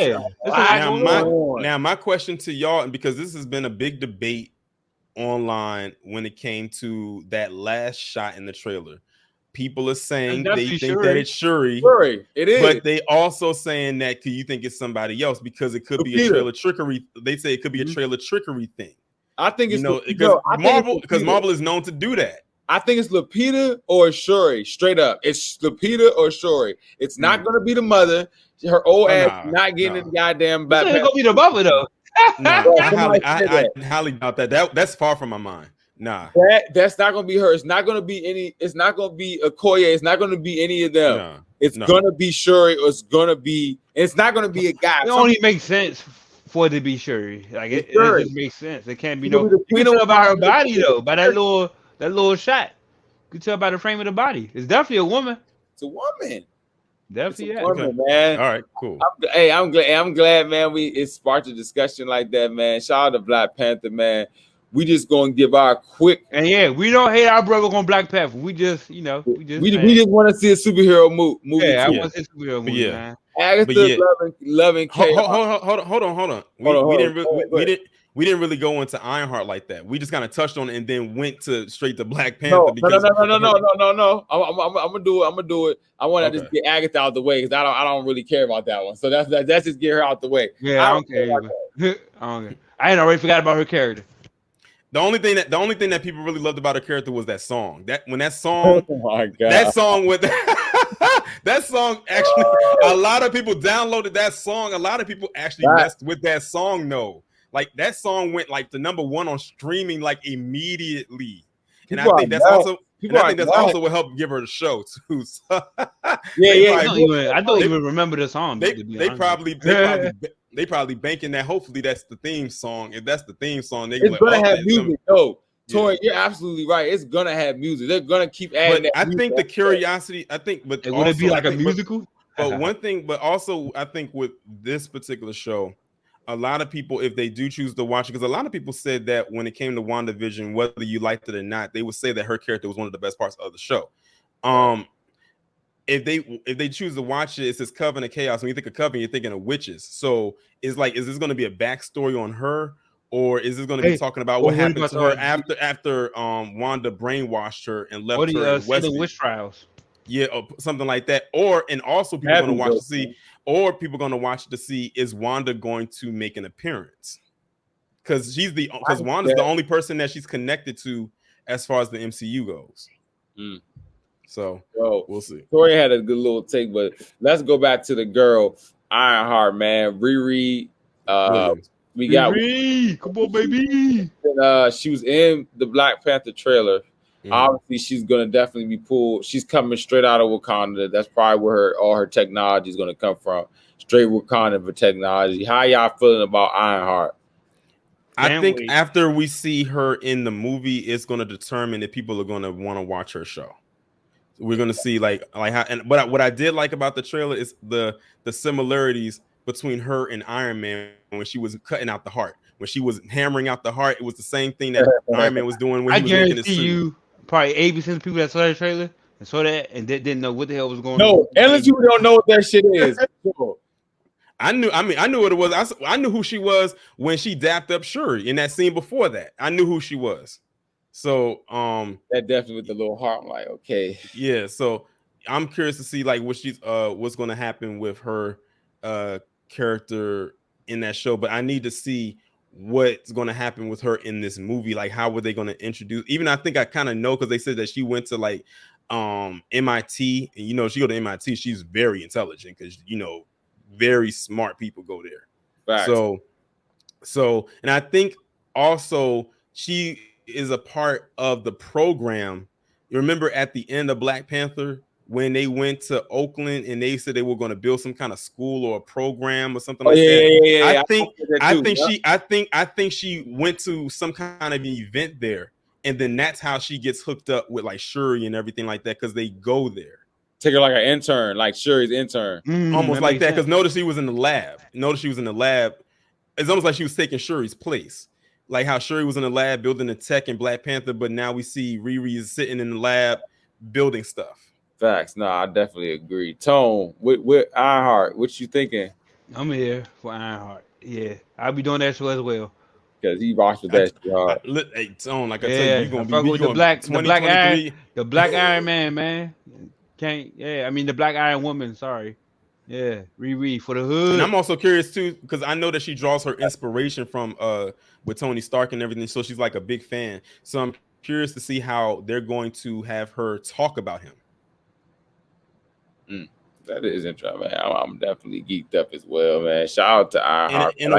S2: now my question to y'all, and because this has been a big debate online when it came to that last shot in the trailer. People are saying they think that it's Shuri.
S1: It is.
S2: But they also saying that you think it's somebody else because it could be a trailer trickery. They say it could be a trailer trickery thing.
S1: I think it's
S2: because Marvel is known to do that.
S1: I think it's Lupita or Shuri. Straight up, it's Lupita or Shuri. It's not going to be the mother. Her old ass not getting in the goddamn back.
S3: It's going to be the mother though.
S2: I highly doubt that. That's far from my mind. Nah,
S1: that's not gonna be her. It's not gonna be any. It's not gonna be Okoye. It's not gonna be any of them. It's gonna be Shuri. Or it's gonna be. It's not gonna be a guy.
S3: It only makes sense for it to be Shuri. Like it just makes sense. It can't be no. You can tell about her body though, by that little shot. You can tell by the frame of the body. It's definitely a woman.
S1: It's a woman.
S3: Definitely,
S1: a woman, man.
S2: All right, cool.
S1: I'm glad, man. It sparked a discussion like that, man. Shout out to Black Panther, man. We just gonna give our quick,
S3: and we don't hate our brother on Black Panther. We just, we just
S1: want to see a superhero movie.
S3: Yeah, I want to see a superhero movie, man.
S1: Agatha loving chaos.
S2: Hold on. We didn't really go into Ironheart like that. We just kind of touched on it and then went straight to Black Panther.
S1: No. I'm gonna do it. I want to just get Agatha out the way because I don't really care about that one. So that's just get her out the way.
S3: Yeah, I don't care. I ain't already forgot about her character.
S2: The only thing that people really loved about her character was that song. That song,
S1: oh my God.
S2: That song with that song actually, a lot of people downloaded that song. A lot of people actually messed with that song. No, Like that song went like the #1 on streaming like immediately. And I think that's also what helped give her the show too. So
S3: I don't even remember the song.
S2: They probably banking that hopefully that's the theme song. If that's the theme song,
S1: it's gonna have music. No, Tori, you're absolutely right. It's gonna have music. They're gonna keep adding.
S2: But I think the curiosity. I think, but
S3: would it be like a musical?
S2: But one thing, but also I think with this particular show, a lot of people, if they do choose to watch it, because a lot of people said that when it came to WandaVision, whether you liked it or not, they would say that her character was one of the best parts of the show. If they choose to watch it, it says Coven of Chaos. When you think of Coven, you're thinking of witches. So it's like, is this going to be a backstory on her, or is this going to be talking about what happened to her after Wanda brainwashed her and left her in
S3: the witch trials?
S2: Yeah, something like that. And also people are going to watch to see, or people going to watch to see, is Wanda going to make an appearance? Because Wanda's the only person that she's connected to as far as the MCU goes. So we'll see.
S1: Tori had a good little take, but let's go back to the girl Ironheart, man. Riri. We got
S3: Riri. Come on, baby.
S1: She was in the Black Panther trailer. Obviously, she's gonna definitely be pulled. She's coming straight out of Wakanda. That's probably where all her technology is gonna come from. Straight Wakanda for technology. How y'all feeling about Ironheart?
S2: I think after we see her in the movie, it's gonna determine if people are gonna want to watch her show. We're gonna see like how. But what I did like about the trailer is the similarities between her and Iron Man when she was cutting out the heart. When she was hammering out the heart, it was the same thing that Iron Man was doing when he was making his suit.
S3: You probably 80% of people that saw the trailer and saw that and didn't know what the hell was going on.
S1: No, unless you don't know what that shit is.
S2: I knew what it was. I knew who she was when she dapped up Shuri in that scene before that. I knew who she was. So
S1: that definitely with the little heart, I'm like, okay.
S2: Yeah, so I'm curious to see like what's gonna happen with her character in that show, but I need to see what's going to happen with her in this movie. Like, how were they going to introduce? Even I think I kind of know, because they said that she went to like MIT, and she go to MIT. She's very intelligent because very smart people go there. Facts. So, and I think also she is a part of the program. You remember at the end of Black Panther, when they went to Oakland and they said they were going to build some kind of school or a program or something that. Yeah. I think she went to some kind of event there, and then that's how she gets hooked up with like Shuri and everything like that, because they go there.
S1: Take her like an intern, like Shuri's intern,
S2: almost like that. Because notice she was in the lab. It's almost like she was taking Shuri's place, like how Shuri was in the lab building the tech in Black Panther, but now we see Riri is sitting in the lab building stuff.
S1: Facts. No, I definitely agree. Tone, with Ironheart, what you thinking?
S3: I'm here for Ironheart. Yeah, I'll be doing that show as well.
S1: Because he rocks with that shit hard.
S2: Hey, Tone, like I tell you, you're gonna be
S3: with the black Iron Man. The Black Iron Woman. Sorry. Yeah, Riri for the hood.
S2: And I'm also curious too, because I know that she draws her inspiration from with Tony Stark and everything, so she's like a big fan. So I'm curious to see how they're going to have her talk about him.
S1: That is interesting, man. I'm definitely geeked up as well, man. Shout out to Ironheart.
S2: In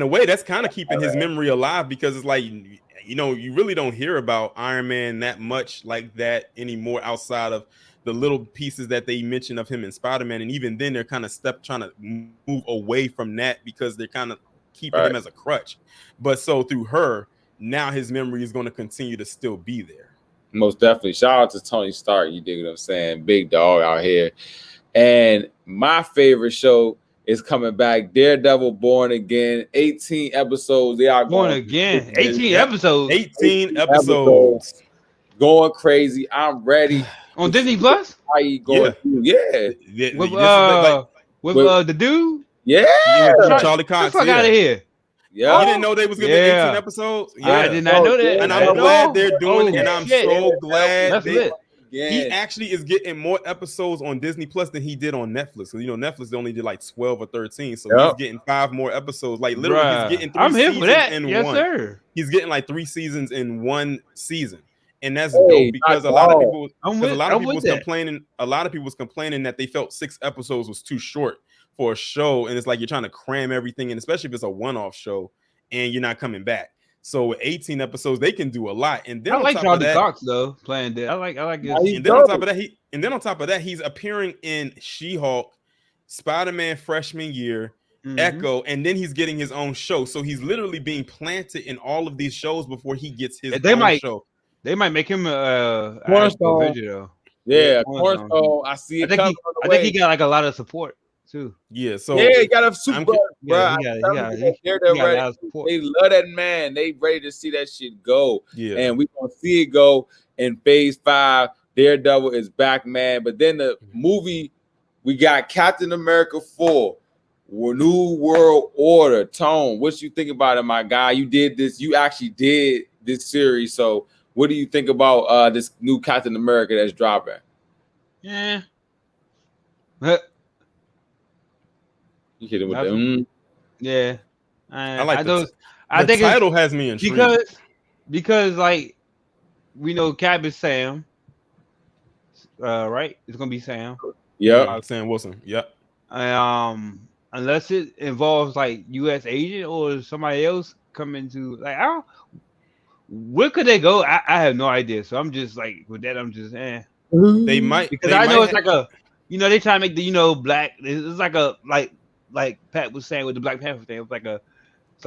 S2: a way, that's kind of keeping his memory alive, because it's like, you really don't hear about Iron Man that much like that anymore, outside of the little pieces that they mention of him in Spider-Man, and even then they're kind of trying to move away from that because they're kind of keeping him as a crutch. But so through her, now his memory is going to continue to still be there.
S1: Most definitely. Shout out to Tony Stark. You dig what I'm saying? Big dog out here. And my favorite show is coming back. Daredevil Born Again. 18 episodes. They are
S3: Born Again. 18 episodes.
S2: 18 episodes.
S1: Going crazy. I'm ready.
S3: On Disney Plus?
S1: How you going? Yeah.
S3: With the dude?
S1: Yeah.
S2: Charlie Cox.
S3: Fuck out of here.
S2: Yeah, you didn't know they was gonna be 18 episodes. Yeah,
S3: I did not know that,
S2: and I'm glad they're doing it. And I'm so glad
S1: Yeah.
S2: He actually is getting more episodes on Disney Plus than he did on Netflix. Because Netflix only did like 12 or 13, so he's getting 5 more episodes. Like literally, he's getting 3 seasons for that. In one.
S3: Sir.
S2: He's getting like 3 seasons in one season, and that's dope, because a lot of people was complaining that they felt 6 episodes was too short for a show, and it's like you're trying to cram everything in, especially if it's a one-off show. and you're not coming back. So with 18 episodes, they can do a lot. And then
S3: I
S2: on
S3: like
S2: top
S3: Charlie
S2: of that,
S3: Cox though playing that. I like his.
S2: And then on top of that, he's appearing in She-Hulk, Spider-Man freshman year, Echo, and then he's getting his own show. So he's literally being planted in all of these shows before he gets his own show.
S3: They might make him
S1: Cornerstone.
S3: though.
S1: Yeah, Cornerstone. I see it.
S3: I think he got like a lot of support too.
S2: Yeah, so
S1: he got a super, bro.
S3: They love
S1: that man. They ready to see that shit go.
S2: Yeah,
S1: and we gonna see it go in Phase 5. Daredevil is back, man. But then the movie, we got Captain America 4, New World Order. Tone, what you think about it, my guy? You did this. You actually did this series. So, what do you think about this new Captain America that's dropping?
S3: Yeah.
S1: You hit it with them.
S3: Yeah.
S2: I like those. I think the title has me intrigued
S3: because like we know Cap is Sam. Right? It's gonna be Sam.
S1: Yeah,
S2: Sam Wilson. Yep.
S3: Unless it involves like U.S. agent or somebody else coming to like where could they go? I have no idea. So I'm just like with that. I'm just
S2: They might
S3: because I know it's like a they try to make the black. It's like a like Pat was saying with the Black Panther thing. It's like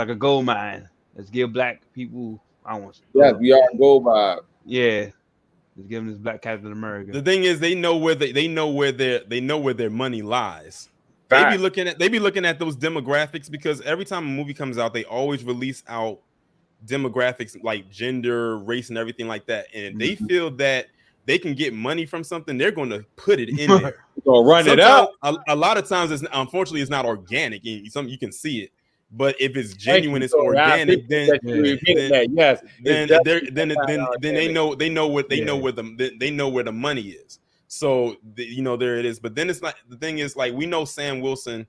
S3: a gold mine. Let's give black people. I want.
S1: Yeah, we are gold mine.
S3: Yeah. Let's give them this Black Captain America.
S2: The thing is, they know where their money lies. They be looking at those demographics because every time a movie comes out, they always release out demographics like gender, race, and everything like that. And they feel that they can get money from something, they're going to put it in there.
S1: Run it up.
S2: A lot of times, unfortunately, it's not organic. You can see it. But if it's genuine, it's organic. Then they know where the money is. So there it is. But then it's like the thing is like we know Sam Wilson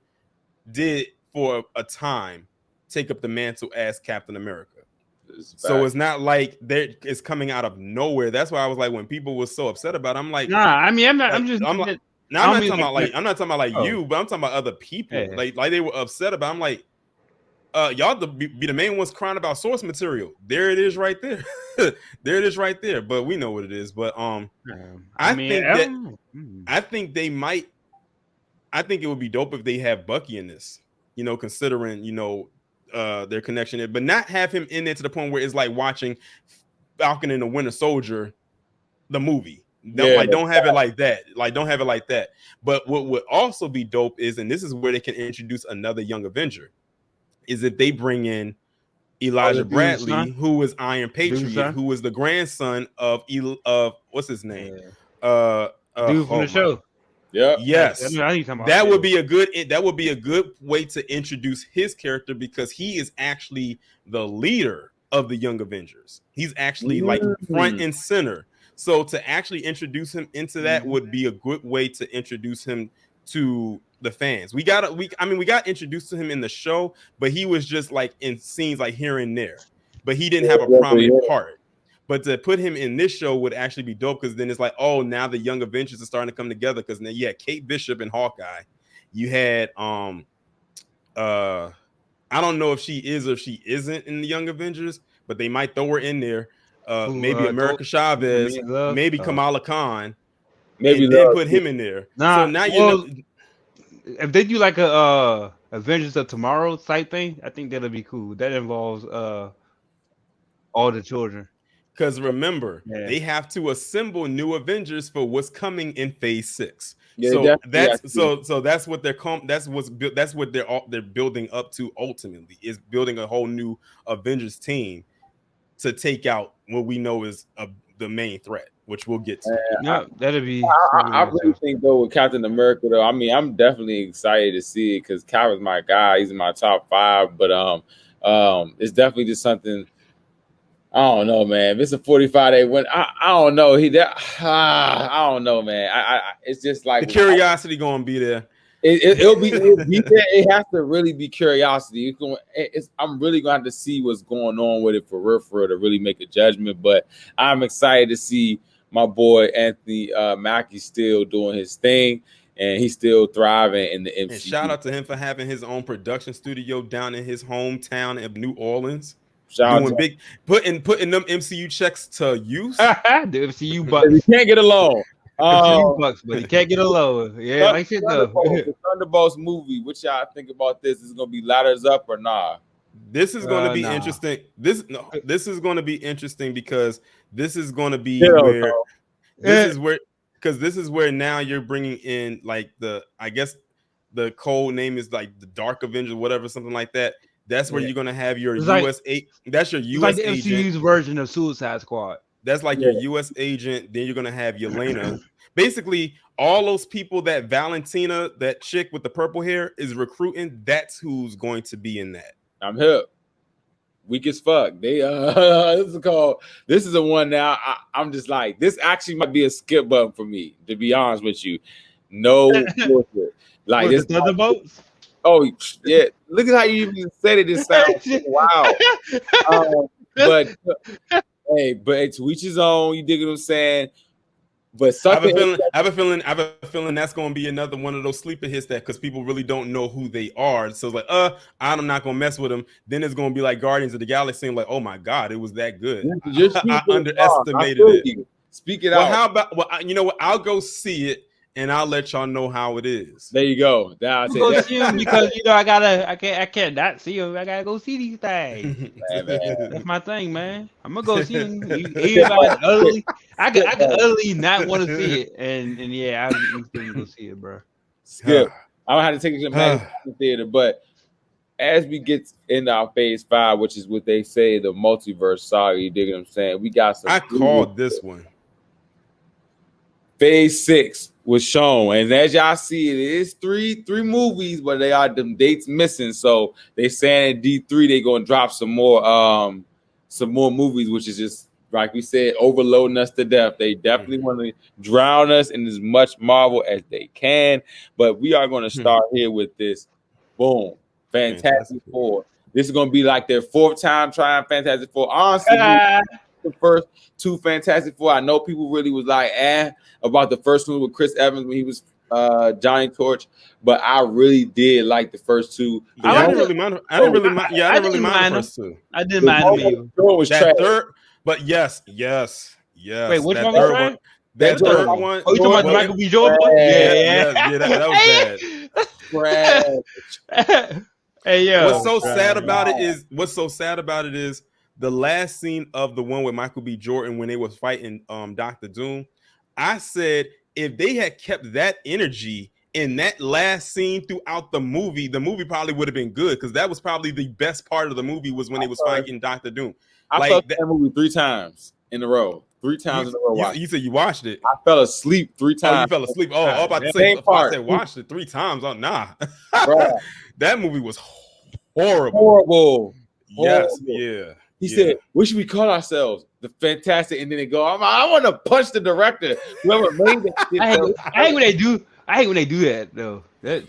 S2: did for a time take up the mantle as Captain America. So it's not like it's coming out of nowhere. That's why I was like, when people were so upset about it, I'm like,
S3: nah. I mean, I'm not.
S2: Like,
S3: I'm just.
S2: I'm like, I'm not talking about you, but I'm talking about other people. Yeah. Like they were upset about. I'm like, y'all be the main ones crying about source material. There it is, right there. There it is, right there. But we know what it is. But I think they might. I think it would be dope if they have Bucky in this. Considering their connection, but not have him in there to the point where it's like watching Falcon and the Winter Soldier, the movie. Don't have it like that. Don't have it like that. But what would also be dope is, and this is where they can introduce another young Avenger, is if they bring in Elijah Bradley, who is Iron Patriot, who is the grandson of what's his name?
S3: Dude from the show.
S1: Yeah.
S2: Yes. That would be a good way to introduce his character because he is actually the leader of the Young Avengers. He's actually like front and center. So to actually introduce him into that would be a good way to introduce him to the fans. We got introduced to him in the show, but he was just like in scenes like here and there. But he didn't have a prominent part. But to put him in this show would actually be dope because then it's like, oh, now the Young Avengers are starting to come together because then you had Kate Bishop and Hawkeye. You had I don't know if she is or if she isn't in the Young Avengers, but they might throw her in there. Maybe America Chavez, maybe Kamala Khan, maybe then put him in there. So now
S3: if they do like a Avengers of Tomorrow type thing, I think that'll be cool. That involves all the children.
S2: Because remember, they have to assemble new Avengers for what's coming in Phase 6. Yeah, so that's what they're building up to ultimately is building a whole new Avengers team to take out what we know is the main threat, which we'll get to.
S3: That'll be.
S1: I really think though with Captain America though, I mean I'm definitely excited to see it because Cap is my guy. He's in my top 5, but it's definitely just something. I don't know, man. If it's a 45-day win, I don't know. I don't know, man. It's just like
S2: the curiosity gonna be there.
S1: It'll be there. It has to really be curiosity. I'm really gonna have to see what's going on with it for real to really make a judgment. But I'm excited to see my boy Anthony Mackie still doing his thing. and he's still thriving in the MCU.
S2: And shout out to him for having his own production studio down in his hometown of New Orleans. Putting them MCU checks to use.
S3: The MCU bucks.
S1: We can't get along.
S3: MCU bucks, but he can't get along. Yeah, like shit though.
S1: The Thunderbolts movie. What y'all think about this? Is it gonna be ladders up or nah?
S2: This is going to be interesting. This is going to be interesting because this is going to be this is where now you're bringing in like I guess the code name is like the Dark Avengers, whatever, something like that. That's where you're going to have your that's your US
S3: like the
S2: agent.
S3: MCU's version of Suicide Squad.
S2: That's like your US agent. Then you're going to have Yelena. Basically, all those people that Valentina, that chick with the purple hair, is recruiting, that's who's going to be in that.
S1: I'm hip. Weak as fuck. They this is a one now. I'm just like, this actually might be a skip button for me, to be honest with you. No bullshit. Like this
S3: Thunderbolts.
S1: Oh yeah, look at how you even said it. It sounds wow. But to each his own. You dig what I'm saying? But
S2: I have a feeling that's going to be another one of those sleeper hits that because people really don't know who they are. So it's like, I'm not going to mess with them. Then it's going to be like Guardians of the Galaxy. Like, oh my God, it was that good. I underestimated it.
S1: Speak it out.
S2: How about? Well, you know what? I'll go see it and I'll let y'all know how it is.
S1: There you go.
S3: Go see him because I can't not see him. I gotta go see these things. That's my thing, man. I'm gonna go see him. I could utterly not want to see it, and yeah, I'm gonna go see it, bro.
S1: Skip. I don't have to take it to the theater, but as we get into our phase 5, which is what they say the multiverse saga, you dig what I'm saying? We got some.
S2: I called this one.
S1: Phase 6 was shown, and as y'all see, it is three movies, but they are them dates missing. So they saying in D3 they gonna drop some more movies, which is just like we said, overloading us to death. They definitely want to drown us in as much Marvel as they can. But we are gonna start here with this. Boom, Fantastic Four. This is gonna be like their 4th time trying Fantastic Four. Honestly, the first 2 Fantastic Four. I know people really was like about the first one with Chris Evans when he was Johnny Torch, but I really did like the first 2.
S2: I didn't really mind. I didn't really mind the first 2.
S3: I didn't mind them.
S2: That third, but yes.
S3: Wait, which
S2: that
S3: one was that?
S2: That third one.
S3: Oh, you talking about Michael B. Jordan? Yeah,
S2: that was
S1: bad.
S3: Hey, yo.
S2: What's so sad about it is the last scene of the one with Michael B. Jordan when they was fighting Dr. Doom. I said if they had kept that energy in that last scene throughout the movie probably would have been good because that was probably the best part of the movie was when they was fighting Dr. Doom.
S1: I saw that movie 3 times in a row. 3 times in a row.
S2: You said you watched it.
S1: I fell asleep 3 times.
S2: Oh, you fell asleep. Oh, I was about to say, I said watched it 3 times. Oh, nah. That movie was horrible. Yes, yeah.
S1: He said, "What should we call ourselves? The Fantastic?" And then they go, "I want to punch the director, whoever made that shit."
S3: I hate when they do. I hate when they do that though. That's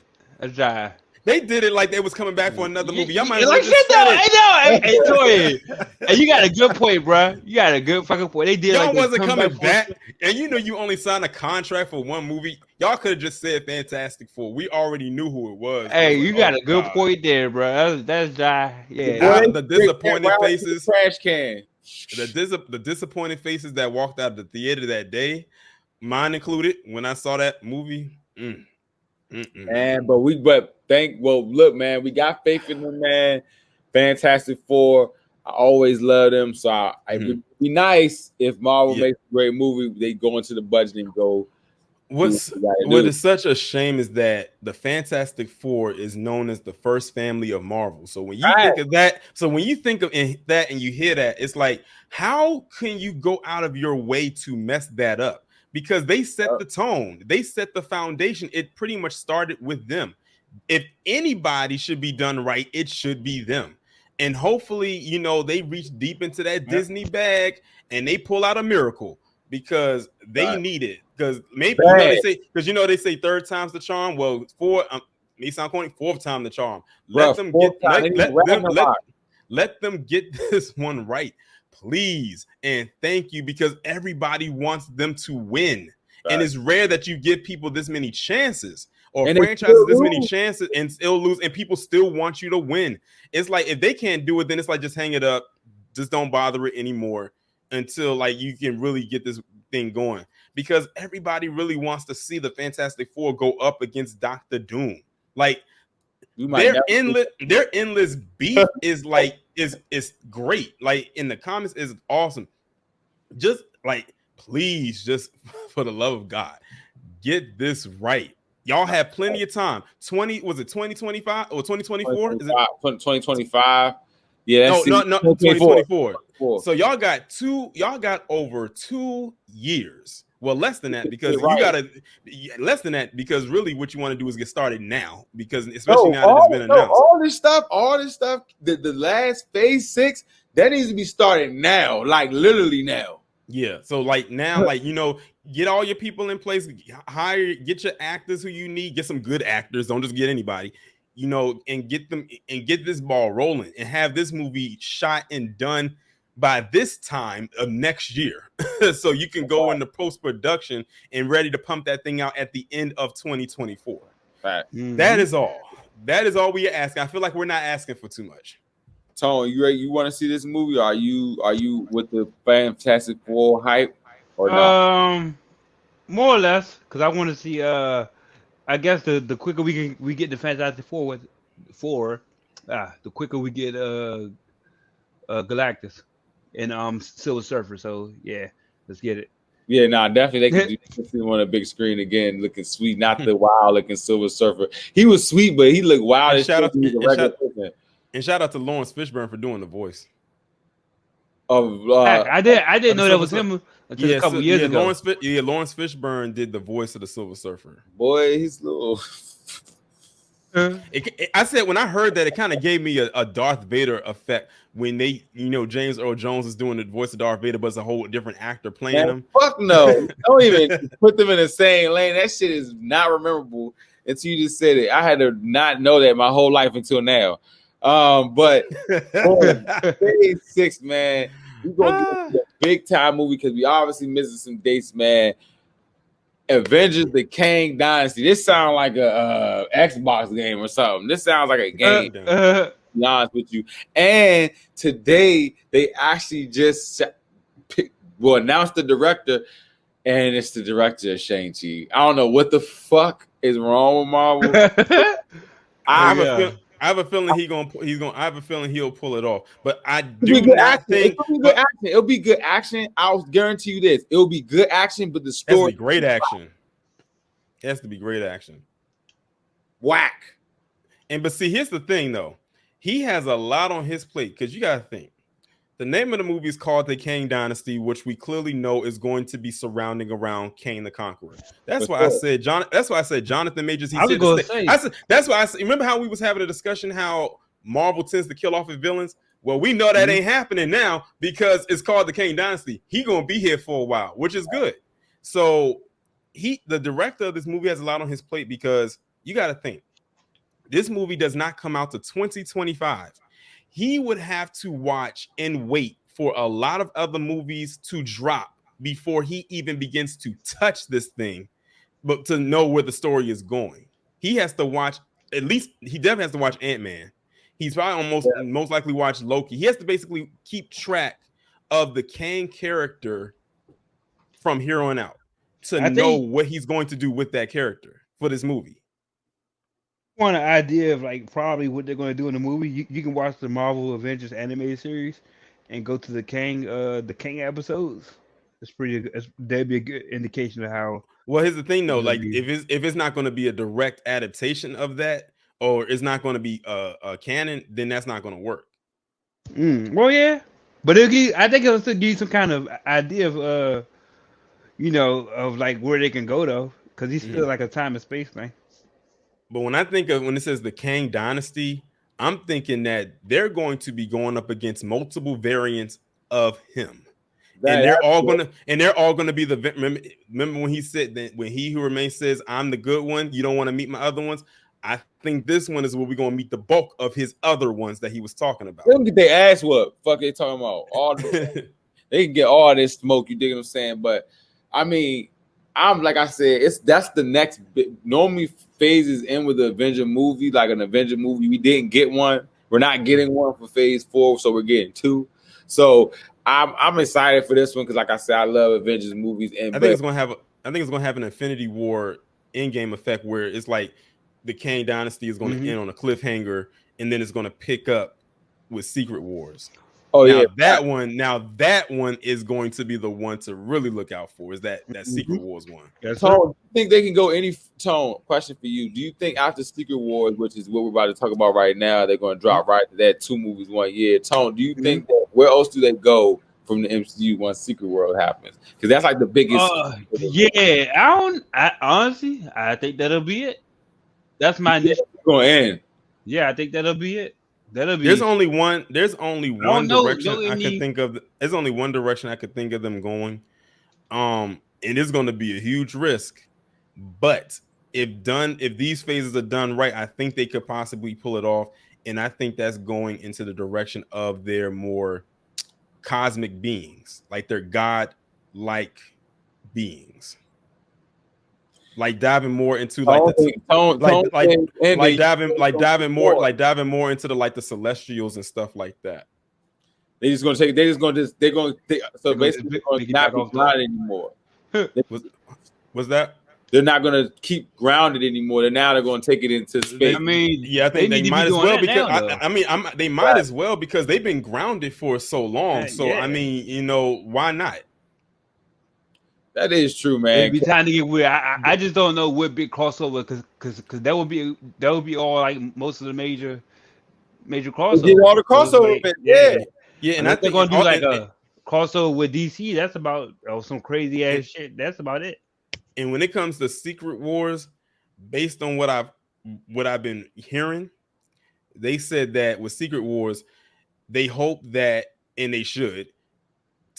S3: dry.
S2: They did it like they was coming back for another movie. Y'all might
S3: like shit though. I know. Hey, you got a good point, bro. You got a good fucking point. They did.
S2: Y'all
S3: like
S2: wasn't coming back, and you know you only signed a contract for 1 movie. Y'all could have just said Fantastic Four. We already knew who it was.
S3: Hey, you got a good point there, bro. That's dry.
S2: Yeah. The disappointed faces.
S1: Trash can.
S2: The disappointed faces that walked out of the theater that day, mine included. When I saw that movie.
S1: Man, look, man, we got faith in them, man. Fantastic Four. I always love them. So it would be nice if Marvel makes a great movie. They go into the budget and go.
S2: What is such a shame is that the Fantastic Four is known as the first family of Marvel. So when you think of that, and you hear that, it's like, how can you go out of your way to mess that up? Because they set the tone, they set the foundation. It pretty much started with them. If anybody should be done right, it should be them. And hopefully, they reach deep into that Disney bag and they pull out a miracle because they need it. Because maybe they say 3rd time's the charm. Well, 4 may sound corny, 4th time the charm. Let them get this one right. Please and thank you, because everybody wants them to win. And it's rare that you give people this many chances or franchises this many chances and still lose, and people still want you to win. It's like if they can't do it, then it's like just hang it up, just don't bother it anymore until like you can really get this thing going. Because everybody really wants to see the Fantastic Four go up against Doctor Doom. Like their endless beef is like is great. Like in the comics is awesome. Just like please, just for the love of God, get this right. Y'all have plenty of time. 2025 or 2024? Is it
S1: 2025? Yeah,
S2: no, 2024. So y'all got over 2 years. Well, less than that because less than that because really what you want to do is get started now because especially now that it's been announced.
S1: All this stuff, the last phase 6 that needs to be started now, like literally now.
S2: Yeah, so like now, like get all your people in place, get your actors who you need, get some good actors, don't just get anybody, and get them and get this ball rolling and have this movie shot and done by this time of next year. So you can go into post-production and ready to pump that thing out at the end of 2024.
S1: Right.
S2: Mm-hmm. That is all we are asking. I feel like we're not asking for too much.
S1: Tone, you want to see this movie? Are you with the Fantastic Four hype or not?
S3: More or less, because I want to see. I guess the quicker we get the Fantastic Four the quicker we get Galactus and Silver Surfer. So yeah, let's get it.
S1: Yeah, definitely they could see him on a big screen again, looking sweet, not the wild looking Silver Surfer. He was sweet, but he looked wild.
S2: And shout out to Lawrence Fishburne for doing the voice.
S3: I didn't know that was him until a couple years ago.
S2: Lawrence Fishburne did the voice of the Silver Surfer.
S1: Boy, he's little.
S2: I said when I heard that, it kind of gave me a Darth Vader effect when they, James Earl Jones is doing the voice of Darth Vader, but it's a whole different actor playing him.
S1: Fuck no! Don't even put them in the same lane. That shit is not memorable until you just said it. I had to not know that my whole life until now. But phase 6, man, we're gonna get a big time movie because we obviously missing some dates, man. Avengers: The Kang Dynasty. This sounds like a Xbox game or something. This sounds like a game. To be honest with you. And today they actually just announced the director, and it's the director of Shang-Chi. I don't know what the fuck is wrong with Marvel.
S2: I have a feeling I have a feeling he'll pull it off. But I do not think
S1: it'll be good action. I'll guarantee you this. It'll be good action, but the story
S2: has to be great action. It has to be great action.
S1: Whack.
S2: But see, here's the thing though. He has a lot on his plate because you gotta think. The name of the movie is called The Kang Dynasty, which we clearly know is going to be surrounding around Kang the Conqueror. That's why I said Jonathan Majors. That's why I said. Remember how we was having a discussion how Marvel tends to kill off his villains? Well, we know that ain't happening now because it's called The Kang Dynasty. He gonna be here for a while, which is good. So the director of this movie has a lot on his plate because you got to think this movie does not come out to 2025. He would have to watch and wait for a lot of other movies to drop before he even begins to touch this thing, but to know where the story is going. He has to watch, at least he definitely has to watch Ant-Man. He's probably most likely watch Loki. He has to basically keep track of the Kang character from here on out to know what he's going to do with that character for this movie.
S3: Want an idea of like probably what they're going to do in the movie? You can watch the Marvel Avengers animated series and go to the Kang episodes. It's pretty good. That'd be a good indication of how.
S2: Well, here's the thing though, like if it's not going to be a direct adaptation of that, or it's not going to be a canon, then that's not going to work.
S3: Well, yeah, but I think it'll still give you some kind of idea of of like where they can go though, because he's still like a time and space thing.
S2: But when it says the Kang Dynasty, I'm thinking that they're going to be going up against multiple variants of him. And they're all gonna be the remember when he said that when He Who Remains says, I'm the good one, you don't want to meet my other ones. I think this one is where we're gonna meet the bulk of his other ones that he was talking about.
S1: They don't get their ass whooped. Fuck they talking about. They can get all this smoke, you dig what I'm saying? But I mean, I'm like I said, that's the next big, normally phases in with the Avenger movie, like an Avenger movie. We didn't get one. We're not getting one for phase 4, so we're getting 2. So I'm excited for this one because, like I said, I love Avengers movies. And
S2: I think it's gonna have an Infinity War Endgame effect where it's like the Kang Dynasty is going to end on a cliffhanger, and then it's going to pick up with Secret Wars.
S1: Oh
S2: now,
S1: yeah,
S2: that one is going to be the one to really look out for. Is that Secret Wars one?
S1: Yes, Tone, do you think they can go any Tone? Question for you: do you think after Secret Wars, which is what we're about to talk about right now, they're going to drop right to that 2 movies 1 year? Tone, do you think that where else do they go from the MCU once Secret World happens? Because that's like the biggest.
S3: Yeah, I honestly, I think that'll be it. That's my initial
S1: going to end.
S3: Yeah, I think that'll be it.
S2: There's only one direction I could think of. There's only one direction I could think of them going. It is going to be a huge risk, but if these phases are done right, I think they could possibly pull it off. And I think that's going into the direction of their more cosmic beings, like they're god-like beings. Like diving more into diving more into the celestials and stuff like that.
S1: They're just gonna so basically not be grounded anymore.
S2: Was that?
S1: They're not gonna keep grounded anymore. They're gonna take it into space.
S3: I mean,
S2: yeah, I think they might as well because they might as well because they've been grounded for so long. So I mean, why not?
S1: That is true, man.
S3: It'd be time to get weird. I just don't know what big crossover because that would be all like most of the major crossover.
S1: Get all the crossover,
S3: yeah. And I think they're gonna do like a crossover with DC. That's about some crazy ass shit. That's about it.
S2: And when it comes to Secret Wars, based on what I've been hearing, they said that with Secret Wars, they hope that, and they should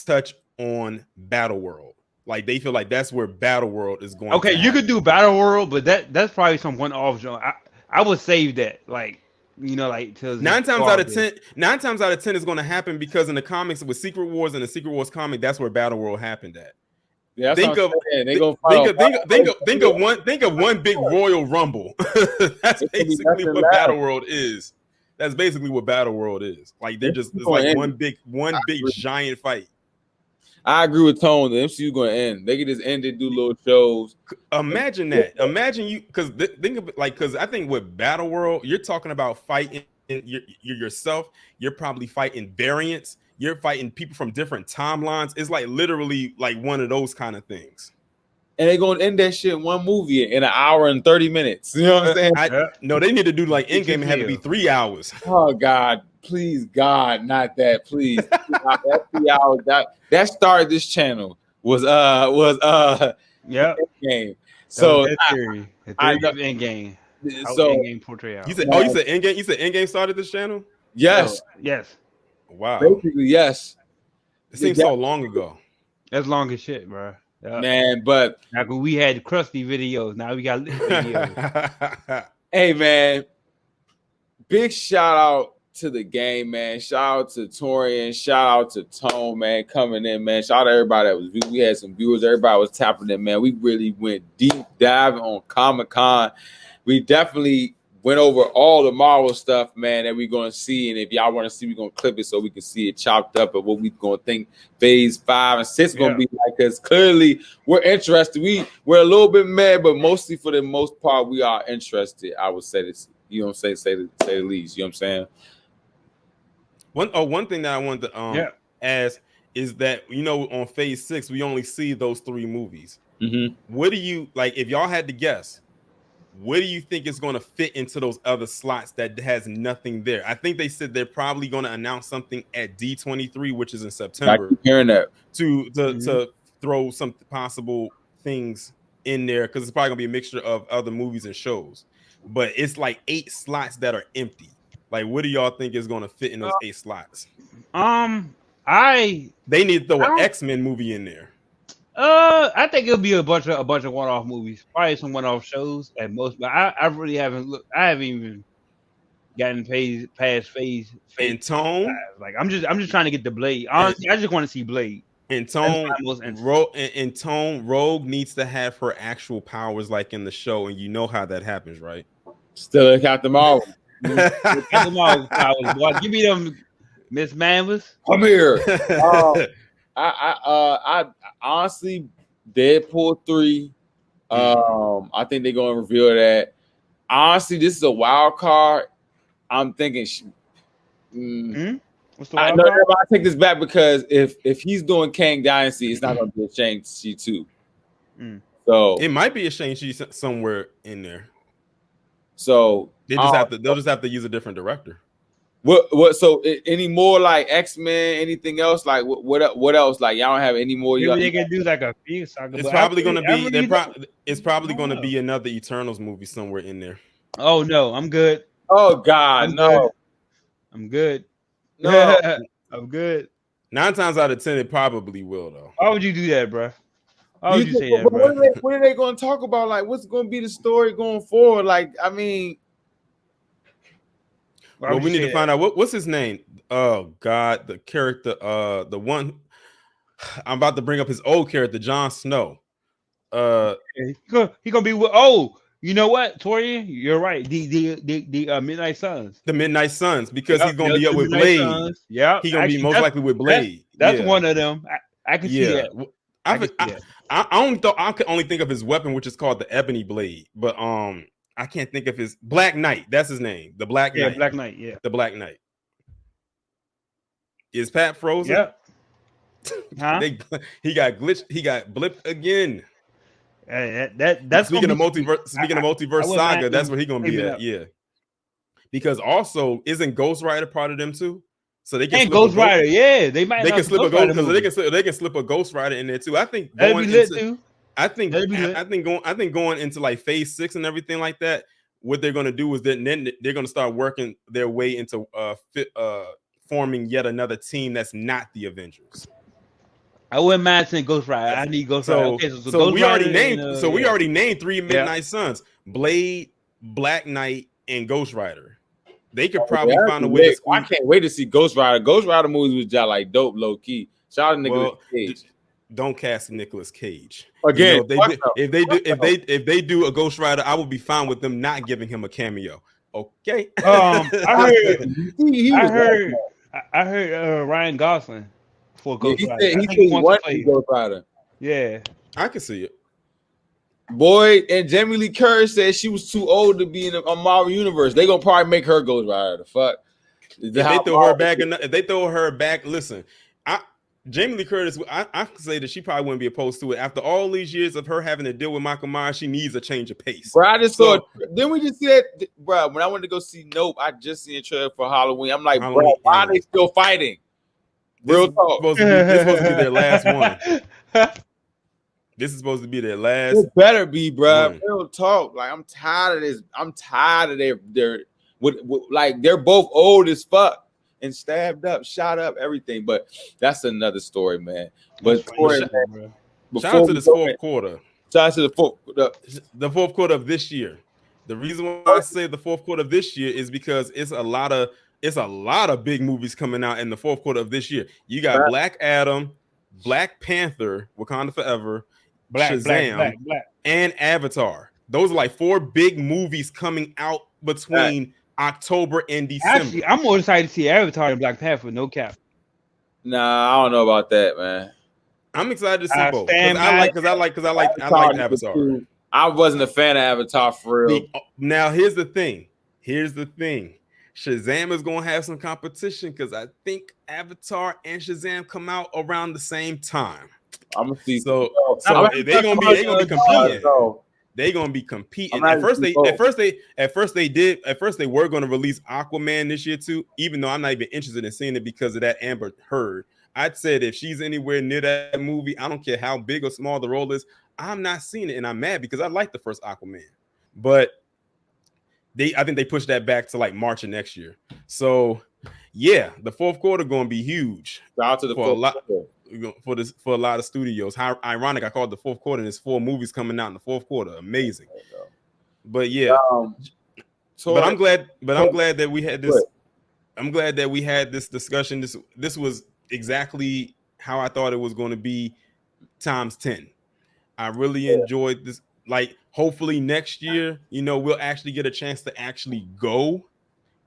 S2: touch on Battle World. Like they feel like that's where Battle World is going.
S3: Okay, you could do Battle World, but that's probably some one-off genre. I would save that, like 9
S2: times out of 10 is going to happen because in the comics with Secret Wars and the Secret Wars comic, that's where Battle World happened at.
S1: Yeah,
S2: think of one big Royal Rumble. That's basically what Battle World is. That's basically what Battle World is. Like it's like one big giant fight.
S1: I agree with Tone. The MCU going to end. They can just end it, do little shows.
S2: Imagine that. Imagine you, because think of it because I think with Battle World, you're talking about fighting yourself. You're probably fighting variants. You're fighting people from different timelines. It's like literally like one of those kind of things.
S1: And they're going to end that shit in one movie in 1 hour and 30 minutes. You know what I'm saying?
S2: No, they need to do like Endgame and have it be 3 hours.
S1: Oh, God. Please, God, not that. Please. That 3 hours. That started this channel was Endgame. So
S3: theory. The theory of Endgame.
S1: So
S3: Endgame portrayal.
S2: You said Endgame. You said Endgame started this channel?
S1: Yes.
S3: Yes.
S2: Wow.
S1: Basically, yes.
S2: It seems so long ago.
S3: That's long as shit, bro.
S1: Yep. Man, but
S3: like when we had crusty videos, now we got lit videos.
S1: Hey, man, big shout out to the game, man. Shout out to Torian. Shout out to Tone, man, coming in, man. Shout out to everybody that was. We had some viewers. Everybody was tapping in, man. We really went deep diving on Comic-Con. We definitely went over all the Marvel stuff, man, that we're going to see. And if y'all want to see, we're going to clip it so we can see it chopped up of what we're going to think phase 5 and 6 going to be like. Because clearly we're interested. We're a little bit mad, but mostly for the most part, we are interested. I would say this, you know what I'm saying? Say the least, you know what I'm saying?
S2: One thing that I wanted to ask is that, on phase 6, we only see those 3 movies.
S1: Mm-hmm.
S2: What do you, like, if y'all had to guess, what do you think is going to fit into those other slots that has nothing there? I think they said they're probably going to announce something at D23, which is in September.
S1: I keep hearing that.
S2: To throw some possible things in there because it's probably going to be a mixture of other movies and shows. But it's like 8 slots that are empty. Like, what do y'all think is going to fit in those 8 slots?
S3: They
S2: need to throw an X-Men movie in there.
S3: I think it'll be a bunch of one-off movies, probably some one-off shows at most. But I really haven't looked. I haven't even gotten past phase.
S2: And Tone,
S3: like I'm just trying to get the Blade. Honestly, I just want to see Blade.
S2: In tone, Rogue needs to have her actual powers like in the show, and you know how that happens, right?
S1: Still Captain Marvel.
S3: Captain Marvel powers, boy. Give me them, Miss Manvers.
S1: Come here. I honestly, Deadpool 3. I think they're gonna reveal that. Honestly, this is a wild card. I'm thinking.
S3: What's the wild card?
S1: I take this back because if he's doing Kang Dynasty, it's not gonna be a Shang-Chi 2. So
S2: it might be a Shang-Chi somewhere in there.
S1: So
S2: they'll just have to use a different director.
S1: What? So any more like X-Men? Anything else? Like what else? Like y'all don't have any more?
S3: Maybe they can do like a few saga.
S2: It's probably going to be. It's probably going to be another Eternals movie somewhere in there.
S3: Oh no, I'm good.
S1: Oh God, no.
S3: I'm good.
S1: No,
S3: I'm good.
S2: 9 times out of 10, it probably will though.
S3: Why would you do that, bro? Why would you say that, bro?
S1: What are they going to talk about? Like, what's going to be the story going forward? Like, I mean.
S2: Well, we need to find out what's his name. Oh God, the character, the one I'm about to bring up his old character, Jon Snow.
S3: He gonna be with. Oh, you know what, Torian? You're right. The Midnight Suns.
S2: The Midnight Suns, because he's gonna be up with Blade.
S3: Yeah,
S2: he's gonna be most likely with Blade.
S3: That's one of them. I can see that.
S2: I can only think of his weapon, which is called the Ebony Blade, but I can't think of his Black Knight. That's his name. The Black Knight.
S3: Black Knight. Yeah.
S2: The Black Knight. Is Pat frozen?
S3: Yeah. Huh?
S2: He got glitched. He got blipped again.
S3: That's
S2: speaking of multiverse saga. That's where he gonna be at. Yeah. Because also, isn't Ghost Rider part of them too? So they can
S3: Ghost Rider. Yeah, they might.
S2: They can slip a Ghost because they can slip a Ghost Rider in there too. I think
S3: that'd be lit too.
S2: I think going into like phase 6 and everything like that, what they're going to do is then they're going to start working their way into forming yet another team that's not the Avengers.
S3: I wouldn't mind saying Ghost Rider. I need Ghost Rider. Okay,
S2: so we already named 3 Midnight Suns: Blade, Black Knight, and Ghost Rider. They could probably find a way.
S1: I can't wait to see Ghost Rider. Ghost Rider movies was just like dope, low key. Shout out to Nicolas Cage.
S2: Don't cast Nicolas Cage
S1: again.
S2: If they do a Ghost Rider, I would be fine with them not giving him a cameo. Okay.
S3: I heard Ryan Gosling for Ghost Rider.
S1: He said he wants to play Ghost Rider.
S3: Yeah,
S2: I can see it.
S1: Boy, and Jamie Lee Curtis said she was too old to be in a Marvel universe. They gonna probably make her Ghost Rider. The fuck.
S2: If they throw her back, listen. Jamie Lee Curtis, I can say that she probably wouldn't be opposed to it. After all these years of her having to deal with Michael Myers, she needs a change of pace.
S1: Bro, I just saw. Didn't we just see that, bro? When I went to go see Nope, I just seen a trailer for Halloween. I'm like, bro, why are they still fighting? Real talk.
S2: This is supposed to be their last one. This is supposed to be their last.
S1: It better be, bro. Real talk. Like, I'm tired of this. I'm tired of their like they're both old as fuck. And stabbed up, shot up, everything. But that's another story, man. But
S2: shout out to this fourth quarter.
S1: Shout out to
S2: the fourth quarter of this year. The reason why I say the fourth quarter of this year is because it's a lot of big movies coming out in the fourth quarter of this year. You got Black Adam, Black Panther, Wakanda Forever, Shazam, and Avatar. Those are like 4 big movies coming out between October and December.
S3: Actually, I'm more excited to see Avatar and Black Panther. No cap.
S1: Nah, I don't know about that, man.
S2: I'm excited to see both. Because I like Avatar.
S1: I wasn't a fan of Avatar for real.
S2: Now here's the thing. Shazam is gonna have some competition because I think Avatar and Shazam come out around the same time.
S1: I'm gonna see.
S2: So they're gonna be competing. They're gonna be competing. At first they were gonna release Aquaman this year too, even though I'm not even interested in seeing it because of that Amber Heard. I'd said if she's anywhere near that movie, I don't care how big or small the role is, I'm not seeing it, and I'm mad because I like the first Aquaman. But I think they pushed that back to like March of next year. So yeah, the fourth quarter gonna be huge.
S1: Shout out to the
S2: for a lot of studios. How ironic! I called the fourth quarter, and there's 4 movies coming out in the fourth quarter. Amazing. But yeah, I'm glad that we had this. I'm glad that we had this discussion. This was exactly how I thought it was going to be times 10. I really enjoyed this. Like, hopefully next year, you know, we'll actually get a chance to actually go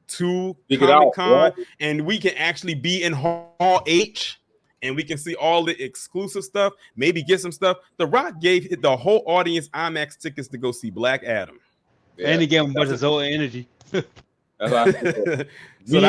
S2: to Comic-Con and we can actually be in Hall H and we can see all the exclusive stuff, maybe get some stuff. The Rock gave the whole audience IMAX tickets to go see Black Adam.
S3: Yeah. And he gave him a bunch of Zoe energy.
S2: So I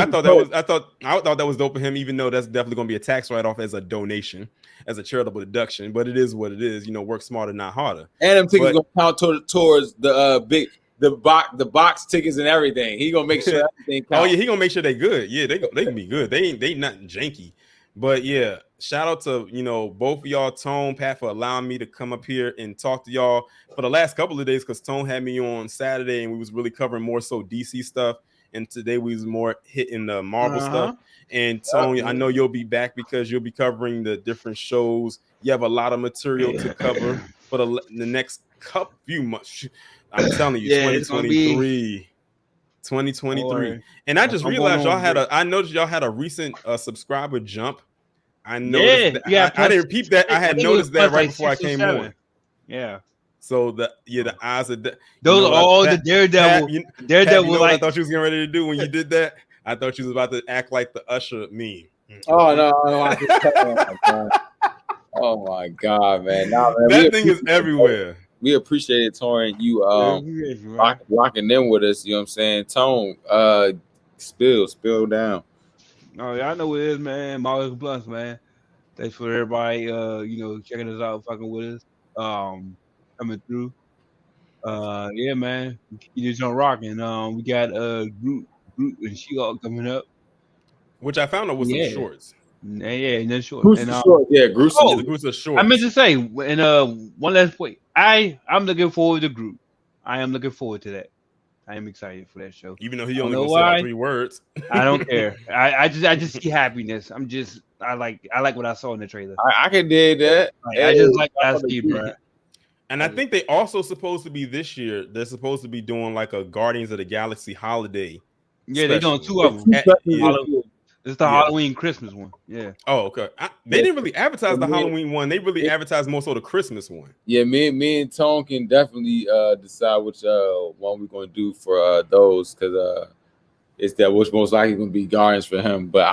S2: thought that was dope for him, even though that's definitely going to be a tax write-off as a donation, as a charitable deduction. But it is what it is. You know, work smarter, not harder.
S1: And them tickets going to count towards the box tickets and everything. He gonna make sure everything counts.
S2: Oh yeah, he gonna make sure they good. Yeah, they can be good. They not janky. But yeah, shout out to, you know, both of y'all, Tone, Pat, for allowing me to come up here and talk to y'all for the last couple of days, because Tone had me on Saturday and we was really covering more so DC stuff, and today we was more hitting the Marvel stuff. And Tone, I know you'll be back because you'll be covering the different shows. You have a lot of material to cover for the next few months. I'm telling you, 2023. And I just realized I noticed y'all had a recent subscriber jump. I noticed I didn't peep that. I had noticed that right before I came on.
S3: Yeah.
S2: So the eyes of
S3: those are all the Daredevil.
S2: Daredevil, you know what I thought you was getting ready to do when you did that? I thought you was about to act like the Usher meme.
S1: Oh no! Oh my god, man! Nah, man,
S2: that thing is everywhere.
S1: We appreciate it, Torrin. You locking in with us. You know what I'm saying? Tone, spill down.
S3: Oh, yeah, I know what it is, man. Marvelous Bluntz, man. Thanks for everybody, you know, checking us out, fucking with us, coming through. Yeah, man. You just on rocking. We got Groot and She-Hulk coming up,
S2: which I found out was some shorts.
S3: And then short.
S1: Groot's short. Yeah, Groot's
S2: a short.
S3: I meant to say, and one last point. I'm looking forward to Groot. I am looking forward to that. I am excited for that show.
S2: Even though he only gonna say like 3 words.
S3: I don't care. I just see happiness. I like what I saw in the trailer.
S1: I can dig that.
S3: I just like what I see, bro.
S2: And I think they also supposed to be this year. They're supposed to be doing like a Guardians of the Galaxy holiday.
S3: Yeah, they're doing 2 of them. It's the Halloween Christmas one. Yeah.
S2: Oh, okay. They didn't really advertise the Halloween one. They really advertised more so the Christmas one.
S1: Yeah, me and Tone can definitely decide which one we're gonna do for those, because it's that which most likely gonna be Guardians for him. But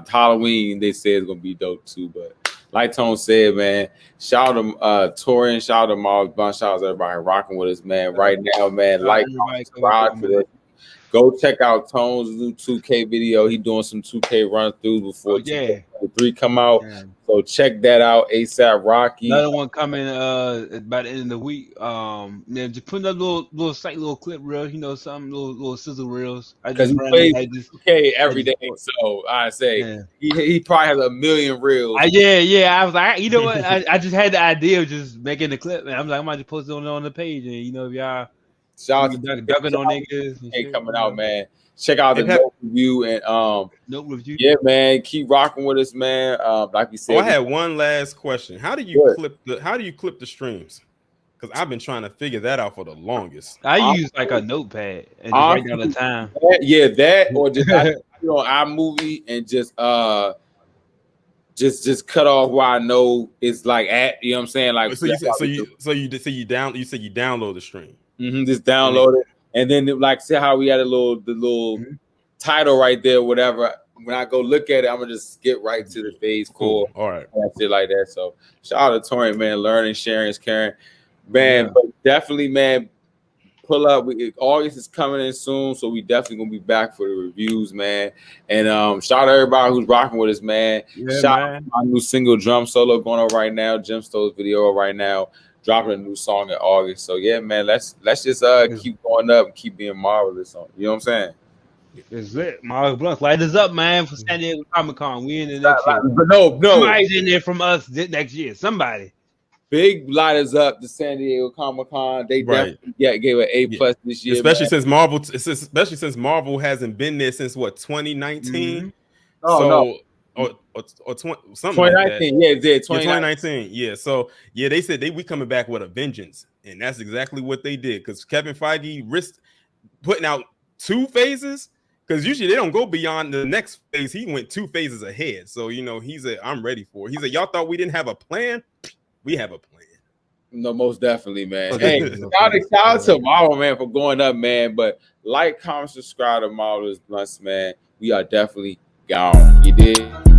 S1: Halloween they say it's gonna be dope too. But like Tone said, man, shout out to Torrin, shout out to Marvelous Bluntz, shout out to everybody rocking with us, man. Right now, man, subscribe for this. Go check out Tone's new 2K video. He doing some 2K run throughs before 3 come out. Yeah. So check that out. ASAP Rocky.
S3: Another one coming by the end of the week. Then just put another little clip reel, you know, some little sizzle reels.
S1: Because he plays 2K every day. So I say he probably has a million reels.
S3: I was like, you know what? I just had the idea of just making the clip, and I'm like, I might just post it on the page, and you know, if y'all.
S1: Shout out to
S3: ducking on niggas.
S1: Hey, coming out, man. Check out the note review and
S3: note review.
S1: Yeah, man. Keep rocking with us, man. Like we said.
S2: I had one last question. How do you clip the streams? Because I've been trying to figure that out for the longest.
S3: I use like a notepad and write down the time.
S1: That or just on iMovie and just cut off where I know it's like at. You know what I'm saying? Like
S2: you download the stream.
S1: Just download it, and then like see how we had the little title right there, whatever. When I go look at it, I'm gonna just skip right to the phase 4.
S2: All right,
S1: that's it like that. So shout out to Torrin, man. Learning, sharing is caring, man. But definitely, man, pull up. August is coming in soon, so we definitely gonna be back for the reviews, man. And shout out to everybody who's rocking with us, man. Shout out to my new single drum solo going on right now. Jim Stowe's video right now. Dropping a new song in August. So yeah, man, let's just keep going up and keep being marvelous on. You know what I'm saying?
S3: It's lit. Marvelous Bluntz. Light us up, man, for San Diego Comic-Con. We in the next year.
S1: But no.
S3: Somebody's in there from us next year. Somebody.
S1: Big light us up to San Diego Comic-Con. They definitely gave an A+ this year.
S2: Especially since Marvel hasn't been there since what, 2019? Or 20, something
S1: 2019,
S2: like that.
S1: 2019.
S2: Yeah. So they said we coming back with a vengeance, and that's exactly what they did. Because Kevin Feige risked putting out 2 phases, Because usually they don't go beyond the next phase. He went 2 phases ahead. So, you know, I'm ready for it. He said, y'all thought we didn't have a plan? We have a plan.
S1: No, most definitely, man. Hey, shout out to Marvel, man, for going up, man. But like, comment, subscribe to Marvelous Bluntz, man. We are definitely gone. You did.